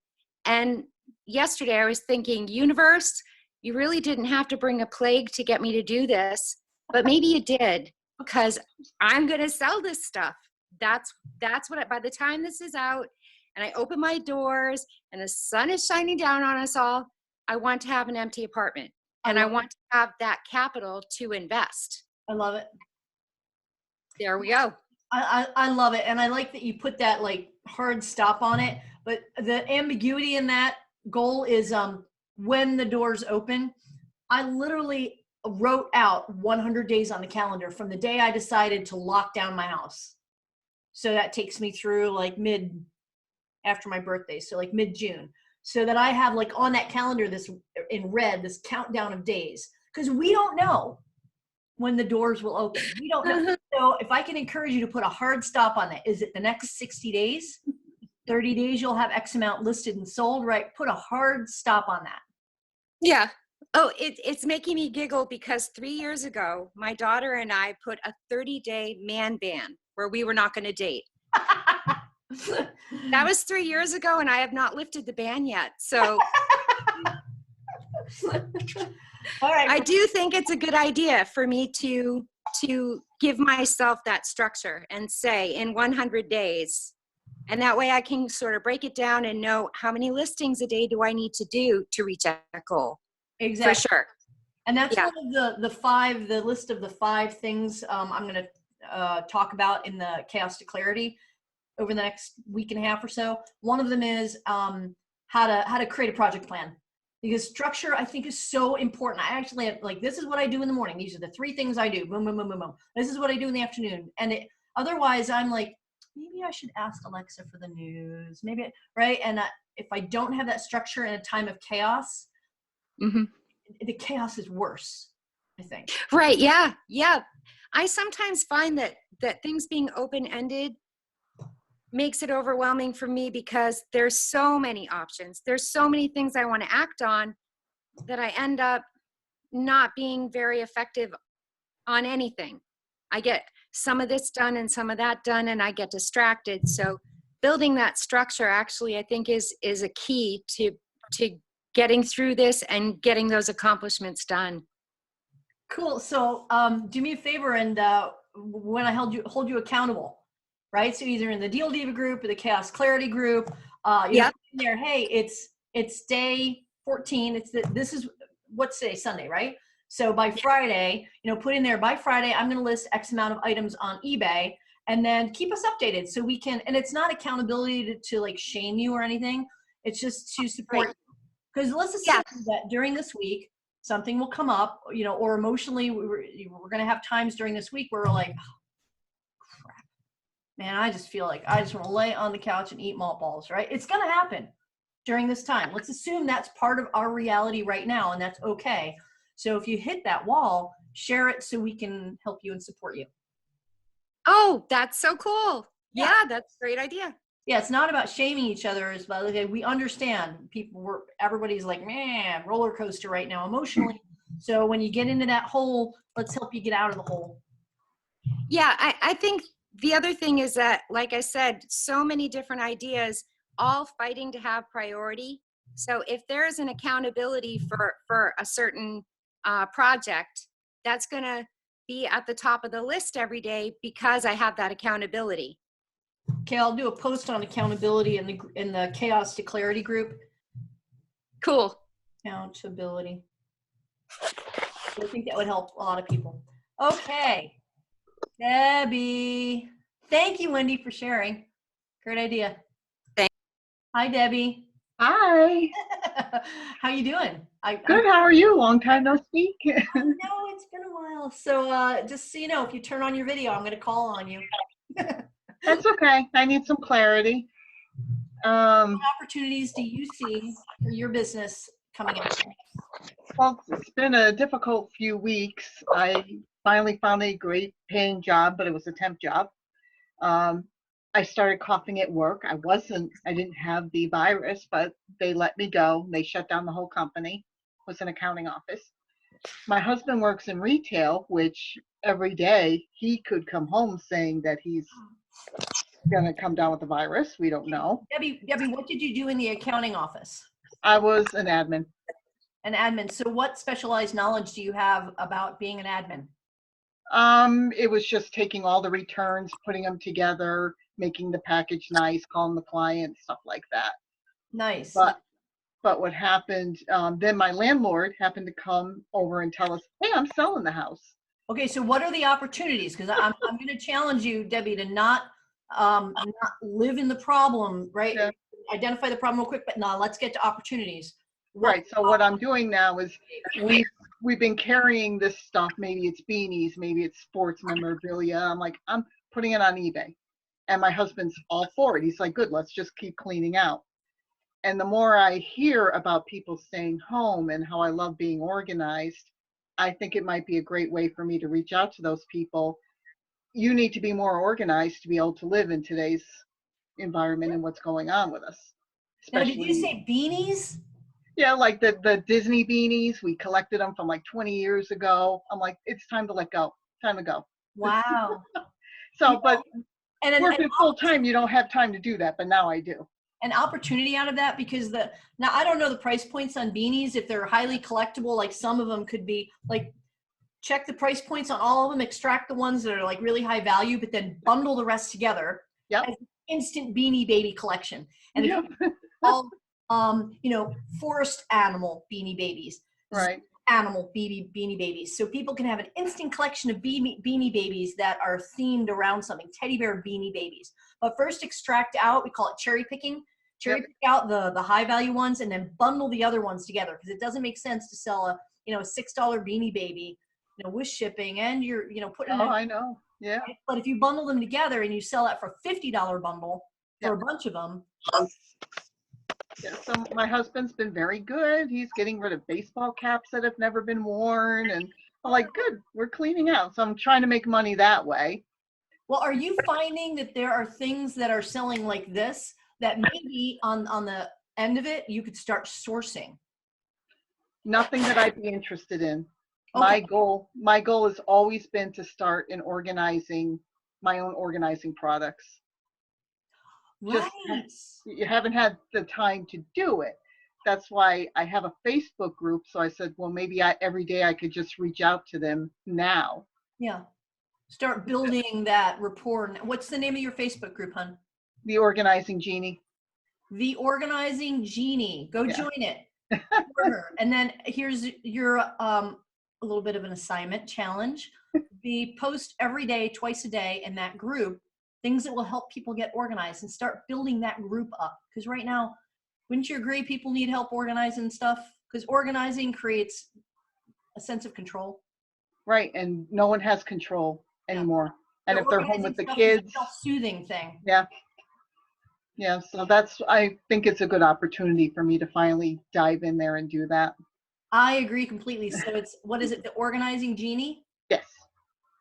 And yesterday I was thinking, universe, you really didn't have to bring a plague to get me to do this, but maybe you did, because I'm going to sell this stuff. That's what, by the time this is out and I open my doors and the sun is shining down on us all, I want to have an empty apartment, and I want to have that capital to invest. I love it. There we go. I love it. And I like that you put that like hard stop on it, but the ambiguity in that goal is when the doors open. I literally wrote out 100 days on the calendar from the day I decided to lock down my house. So that takes me through like after my birthday. So like mid-June, so that I have like on that calendar, this in red, this countdown of days, because we don't know when the doors will open. We don't know. So if I can encourage you to put a hard stop on that, is it the next 60 days, 30 days, you'll have X amount listed and sold, right? Put a hard stop on that. Yeah. Oh, it's making me giggle because 3 years ago, my daughter and I put a 30-day man ban where we were not going to date. That was 3 years ago, and I have not lifted the ban yet. So All right. I do think it's a good idea for me to give myself that structure and say in 100 days, and that way I can sort of break it down and know how many listings a day do I need to do to reach that goal. Exactly. For sure. And that's one of the list of the 5 things I'm going to talk about in the Chaos to Clarity over the next week and a half or so. One of them is how to create a project plan, because structure, I think, is so important. I actually have, like, this is what I do in the morning. These are the 3 things I do. Boom, boom, boom, boom, boom. This is what I do in the afternoon. And otherwise I'm like, maybe I should ask Alexa for the news, maybe, right? And if I don't have that structure in a time of chaos, the chaos is worse, I think. Right. Yeah. Yeah. I sometimes find that things being open-ended makes it overwhelming for me, because there's so many options. There's so many things I want to act on that I end up not being very effective on anything. I get some of this done and some of that done, and I get distracted. So building that structure actually, I think, is a key to getting through this and getting those accomplishments done. Cool. So do me a favor, and when I hold you accountable, right? So either in the Deal Diva group or the Chaos Clarity group, you know, in there, hey, it's day 14. This is what's today, Sunday, right? So by Friday, you know, put in there, by Friday, I'm going to list X amount of items on eBay, and then keep us updated so we can, and it's not accountability to like shame you or anything. It's just to support you. Because let's assume that during this week, something will come up, you know, or emotionally, we're going to have times during this week where we're like, oh, crap, man, I just feel like I just want to lay on the couch and eat malt balls, right? It's going to happen during this time. Let's assume that's part of our reality right now, and that's okay. So if you hit that wall, share it so we can help you and support you. Oh, that's so cool. Yeah, that's a great idea. Yeah, it's not about shaming each other. It's about, okay, we understand everybody's like, man, roller coaster right now emotionally. So when you get into that hole, let's help you get out of the hole. Yeah, I think the other thing is that, like I said, so many different ideas, all fighting to have priority. So if there is an accountability for a certain project, that's going to be at the top of the list every day because I have that accountability. Okay, I'll do a post on accountability in the Chaos to Clarity group. Cool. Accountability. I think that would help a lot of people. Okay, Debbie. Thank you, Wendy, for sharing. Great idea. Thanks. Hi, Debbie. Hi. How you doing? Good. How are you? Long time no speak. I know, it's been a while. So just so you know, if you turn on your video, I'm going to call on you. That's okay. I need some clarity. What opportunities do you see for your business coming up? Well, it's been a difficult few weeks. I finally found a great paying job, but it was a temp job. I started coughing at work. I didn't have the virus, but they let me go. They shut down the whole company. It was an accounting office. My husband works in retail, which every day he could come home saying that he's going to come down with the virus. We don't know. Debbie, what did you do in the accounting office? I was an admin. An admin. So what specialized knowledge do you have about being an admin? It was just taking all the returns, putting them together, making the package nice, calling the client, stuff like that. Nice. But what happened, then my landlord happened to come over and tell us, hey, I'm selling the house. Okay, so what are the opportunities? Because I'm going to challenge you, Debbie, to not live in the problem, right? Yeah. Identify the problem real quick, but now let's get to opportunities. Right. So what I'm doing now is we've been carrying this stuff. Maybe it's beanies, maybe it's sports memorabilia. I'm putting it on eBay, and my husband's all for it. He's like, good, let's just keep cleaning out. And the more I hear about people staying home and how I love being organized, I think it might be a great way for me to reach out to those people. You need to be more organized to be able to live in today's environment and what's going on with us. Now, did you say beanies? Yeah, like the Disney beanies. We collected them from like 20 years ago. I'm like, it's time to let go. Time to go. Wow. So, but and working full time, you don't have time to do that, but now I do. An opportunity out of that, because now I don't know the price points on beanies, if they're highly collectible, like some of them could be like, check the price points on all of them, extract the ones that are like really high value, but then bundle the rest together. Yep. As an instant Beanie Baby collection. And Yep. all forest animal Beanie Babies, Right. animal Beanie Babies, so people can have an instant collection of Beanie Babies that are themed around something. Teddy bear Beanie Babies. But first extract out, we call it cherry picking. Cherry pick out the high value ones and then bundle the other ones together, because it doesn't make sense to sell a $6 Beanie Baby, with shipping, and you're putting. Oh, I know. Yeah. But if you bundle them together and you sell that for $50 bundle for a bunch of them. Yeah, so my husband's been very good. He's getting rid of baseball caps that have never been worn, and I'm like, good, we're cleaning out. So I'm trying to make money that way. Well, are you finding that there are things that are selling like this that maybe on the end of it you could start sourcing? Nothing that I'd be interested in. Okay. My goal has always been to start in organizing my own organizing products. Right. You haven't had the time to do it. That's why I have a Facebook group. So I said, well, maybe every day I could just reach out to them now. Yeah. Start building that rapport. What's the name of your Facebook group, hon? The Organizing Genie. The Organizing Genie. Go join it. And then here's your a little bit of an assignment challenge. Post every day, twice a day in that group, things that will help people get organized, and start building that group up. Because right now, wouldn't you agree people need help organizing stuff? Because organizing creates a sense of control. Right, and no one has control anymore. And if they're home with the stuff kids. is a self-soothing thing. Yeah. Yeah, so I think it's a good opportunity for me to finally dive in there and do that. I agree completely. So what is it, the Organizing Genie? Yes.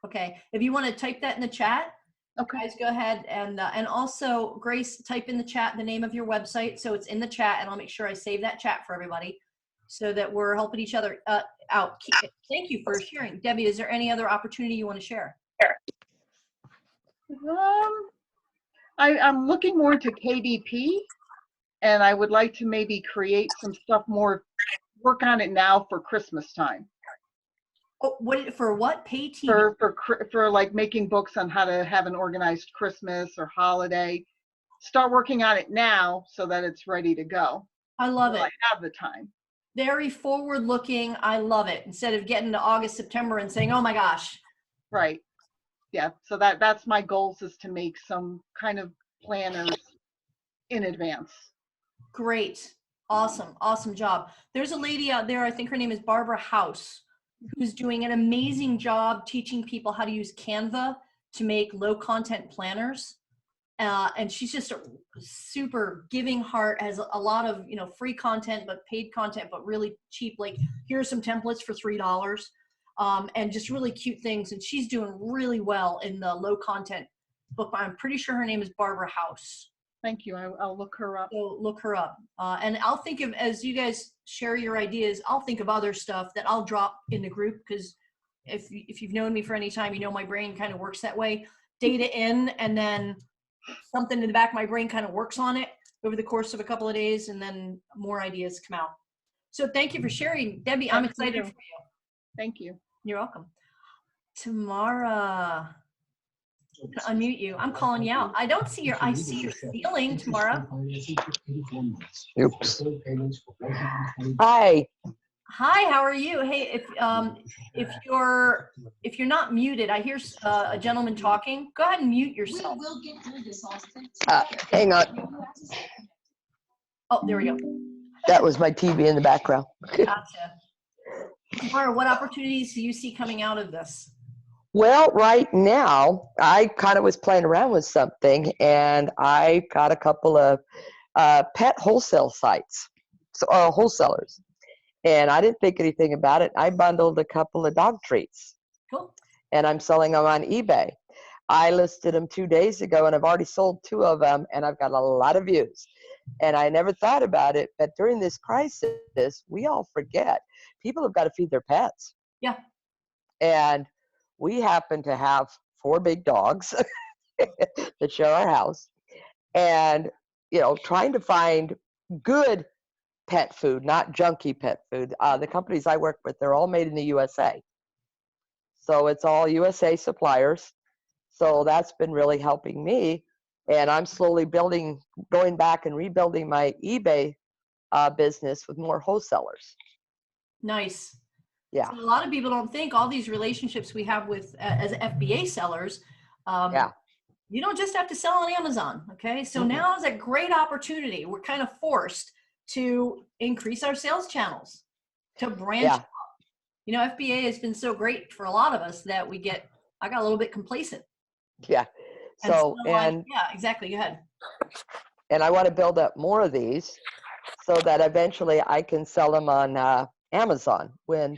Okay. If you want to type that in the chat, okay. Guys, go ahead and also, Grace, type in the chat the name of your website, so it's in the chat, and I'll make sure I save that chat for everybody so that we're helping each other out. Thank you for sharing. Debbie, is there any other opportunity you want to share? I'm looking more into KDP, and I would like to maybe create some stuff more, work on it now for Christmas time. Oh, what? Pay TV? For like making books on how to have an organized Christmas or holiday. Start working on it now so that it's ready to go. I love it. I have the time. Very forward looking. I love it. Instead of getting to August, September and saying, oh my gosh. Right. Yeah. So that's my goals, is to make some kind of planners in advance. Great. Awesome job. There's a lady out there, I think her name is Barbara House, who's doing an amazing job teaching people how to use Canva to make low content planners. And she's just a super giving heart, has a lot of, free content, but paid content, but really cheap. Like, here's some templates for $3, and just really cute things. And she's doing really well in the low content book. I'm pretty sure her name is Barbara House. Thank you. I'll look her up. So look her up. And I'll think of, as you guys share your ideas, I'll think of other stuff that I'll drop in the group, because if you've known me for any time, my brain kind of works that way. Data in, and then something in the back of my brain kind of works on it over the course of a couple of days, and then more ideas come out. So thank you for sharing, Debbie. I'm excited for you. Thank you. You're welcome. Tamara, unmute you. I'm calling you out. I don't see your, I see your ceiling, Tamara. Oops. Hi. Hi, how are you? Hey, if you're not muted, I hear a gentleman talking. Go ahead and mute yourself. Hang on. Oh, there we go. That was my TV in the background. Gotcha. Tamara, what opportunities do you see coming out of this? Well, right now, I kind of was playing around with something, and I got a couple of pet wholesale sites, so wholesalers. And I didn't think anything about it. I bundled a couple of dog treats. Cool. And I'm selling them on eBay. I listed them 2 days ago, and I've already sold 2 of them, and I've got a lot of views. And I never thought about it, but during this crisis, we all forget people have got to feed their pets. Yeah. And we happen to have 4 big dogs that share our house, and trying to find good pet food, not junky pet food. The companies I work with, they're all made in the USA. So it's all USA suppliers. So that's been really helping me. And I'm slowly going back and rebuilding my eBay business with more wholesalers. Nice. Yeah. So a lot of people don't think all these relationships we have with as FBA sellers, Yeah. you don't just have to sell on Amazon. Okay. So now is a great opportunity. We're kind of forced to increase our sales channels, to branch out. FBA has been so great for a lot of us that I got a little bit complacent. Yeah. So, yeah, exactly. Go ahead. And I want to build up more of these so that eventually I can sell them on Amazon when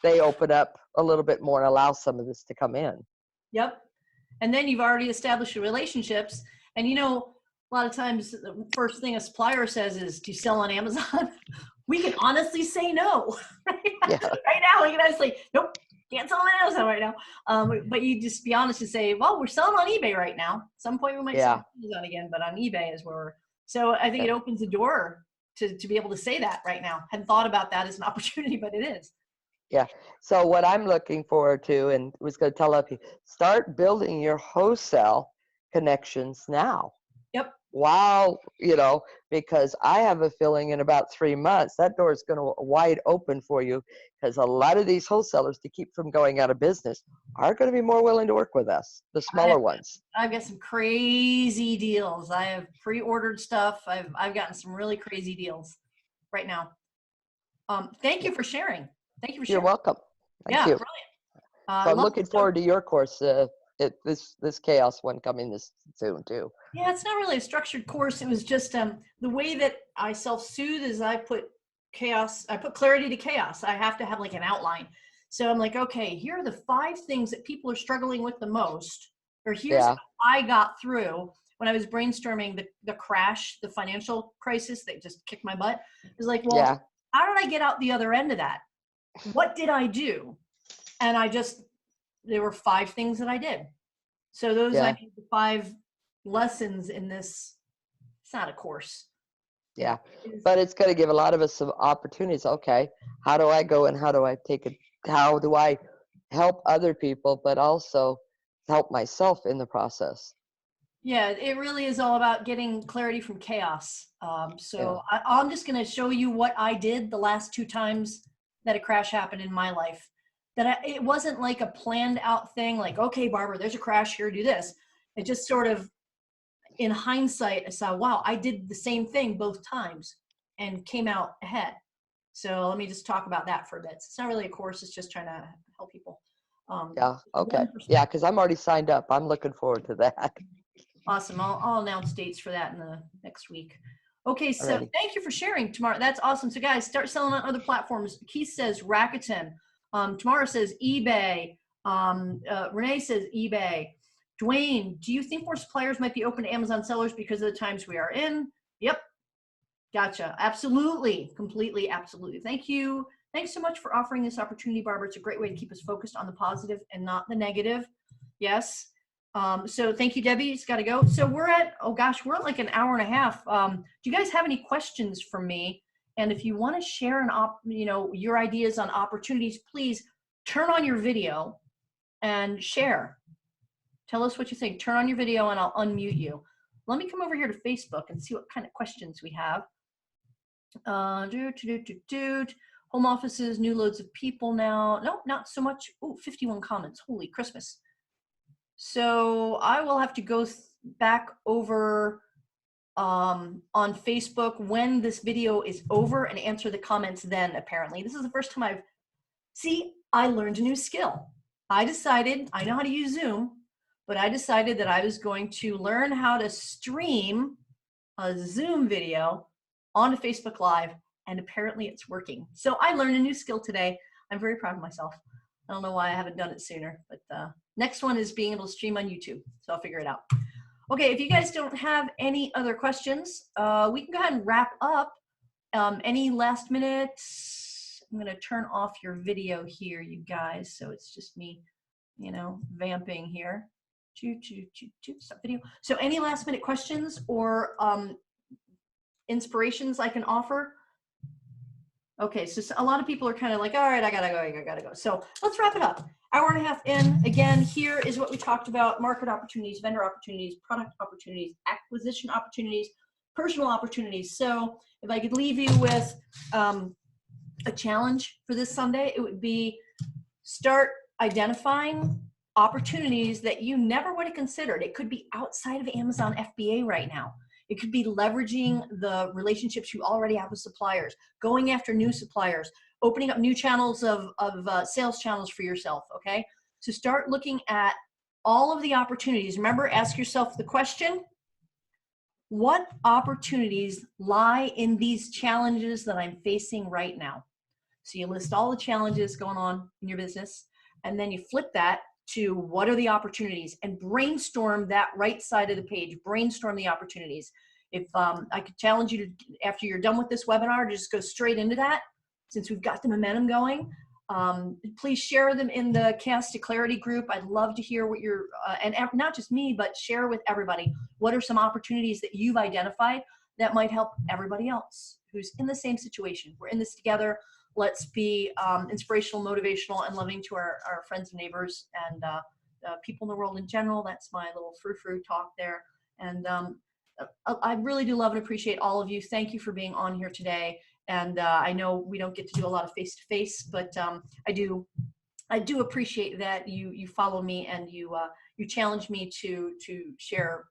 they open up a little bit more and allow some of this to come in. Yep. And then you've already established your relationships. And a lot of times the first thing a supplier says is, do you sell on Amazon? We can honestly say no. Yeah. Right now, we can honestly, nope, can't sell on Amazon right now. But you just be honest and say, well, we're selling on eBay right now. At some point we might sell on Amazon again, but on eBay is where we're. So I think it opens the door to be able to say that right now. Hadn't thought about that as an opportunity, but it is. Yeah. So what I'm looking forward to, and was going to tell you, start building your wholesale connections now. Yep. Wow, because I have a feeling in about 3 months that door is going to wide open for you, because a lot of these wholesalers, to keep from going out of business, are going to be more willing to work with us, the smaller ones. I've got some crazy deals. I have pre-ordered stuff. I've gotten some really crazy deals right now. Thank you for sharing. Thank you for sharing. You're welcome. Thank you. Brilliant. So I'm looking forward to your course. This chaos one coming this soon too. Yeah, it's not really a structured course. It was just the way that I self-soothe is I put clarity to chaos. I have to have like an outline. So I'm like, okay, here are the 5 things that people are struggling with the most, or here's how I got through when I was brainstorming the crash, the financial crisis that just kicked my butt. It was like, well, how did I get out the other end of that? What did I do? And there were 5 things that I did. So those I think the 5 lessons in this. It's not a course. Yeah, but it's going to give a lot of us some opportunities. Okay, how do I go and how do I take it? How do I help other people, but also help myself in the process? Yeah, it really is all about getting clarity from chaos. I'm just going to show you what I did the last 2 times that a crash happened in my life. It wasn't like a planned out thing, like, okay, Barbara, there's a crash here, do this. It just sort of, in hindsight, I saw, wow, I did the same thing both times and came out ahead. So let me just talk about that for a bit. It's not really a course, it's just trying to help people. Okay. Yeah, because I'm already signed up. I'm looking forward to that. Awesome. I'll announce dates for that in the next week. Okay, so Alrighty. Thank you for sharing, Tamara. That's awesome. So guys, start selling on other platforms. Keith says Rakuten. Tamara says eBay. Renee says eBay. Dwayne, do you think more suppliers might be open to Amazon sellers because of the times we are in? Yep. Gotcha. Absolutely. Completely. Absolutely. Thank you. Thanks so much for offering this opportunity, Barbara. It's a great way to keep us focused on the positive and not the negative. Yes. So thank you, Debbie. It's got to go. So we're at, oh gosh, we're at like an hour and a half. Do you guys have any questions for me? And if you want to share your ideas on opportunities, please turn on your video and share. Tell us what you think. Turn on your video and I'll unmute you. Let me come over here to Facebook and see what kind of questions we have. Home offices, new loads of people now. No, not so much. Oh, 51 comments. Holy Christmas. So I will have to go back over on Facebook when this video is over and answer the comments then, apparently. This is the first time I learned a new skill. I decided, I know how to use Zoom, but I decided that I was going to learn how to stream a Zoom video onto Facebook Live, and apparently it's working. So I learned a new skill today. I'm very proud of myself. I don't know why I haven't done it sooner, but next one is being able to stream on YouTube, so I'll figure it out. Okay, if you guys don't have any other questions, we can go ahead and wrap up. Any last minutes? I'm gonna turn off your video here, you guys, so it's just me, vamping here. Stop video. So any last minute questions or inspirations I can offer? Okay, so a lot of people are kind of like, all right, I gotta go. So let's wrap it up. Hour and a half in. Again, here is what we talked about: market opportunities, vendor opportunities, product opportunities, acquisition opportunities, personal opportunities. So if I could leave you with a challenge for this Sunday, it would be start identifying opportunities that you never would have considered. It could be outside of Amazon FBA right now. It could be leveraging the relationships you already have with suppliers, going after new suppliers, opening up new channels of sales channels for yourself, okay? So start looking at all of the opportunities. Remember, ask yourself the question, what opportunities lie in these challenges that I'm facing right now? So you list all the challenges going on in your business, and then you flip that to what are the opportunities, and brainstorm that right side of the page. Brainstorm the opportunities. If I could challenge you to, after you're done with this webinar, just go straight into that, since we've got the momentum going. Please share them in the Chaos to Clarity group. I'd love to hear what you're, and not just me, but share with everybody. What are some opportunities that you've identified that might help everybody else who's in the same situation? We're in this together. Let's be inspirational, motivational, and loving to our friends and neighbors and people in the world in general. That's my little frou-frou talk there. And I really do love and appreciate all of you. Thank you for being on here today. And I know we don't get to do a lot of face-to-face, but I do appreciate that you follow me and you challenge me to share,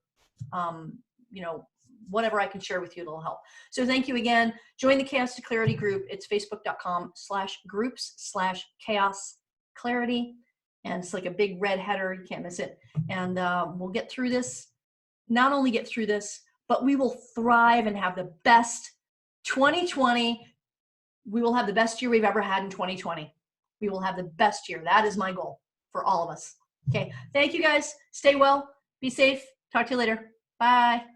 whatever I can share with you, it'll help. So thank you again. Join the Chaos to Clarity group. It's facebook.com/groups/chaos clarity. And it's like a big red header. You can't miss it. And we'll get through this. Not only get through this, but we will thrive and have the best 2020. We will have the best year we've ever had in 2020. We will have the best year. That is my goal for all of us. Okay. Thank you guys. Stay well. Be safe. Talk to you later. Bye.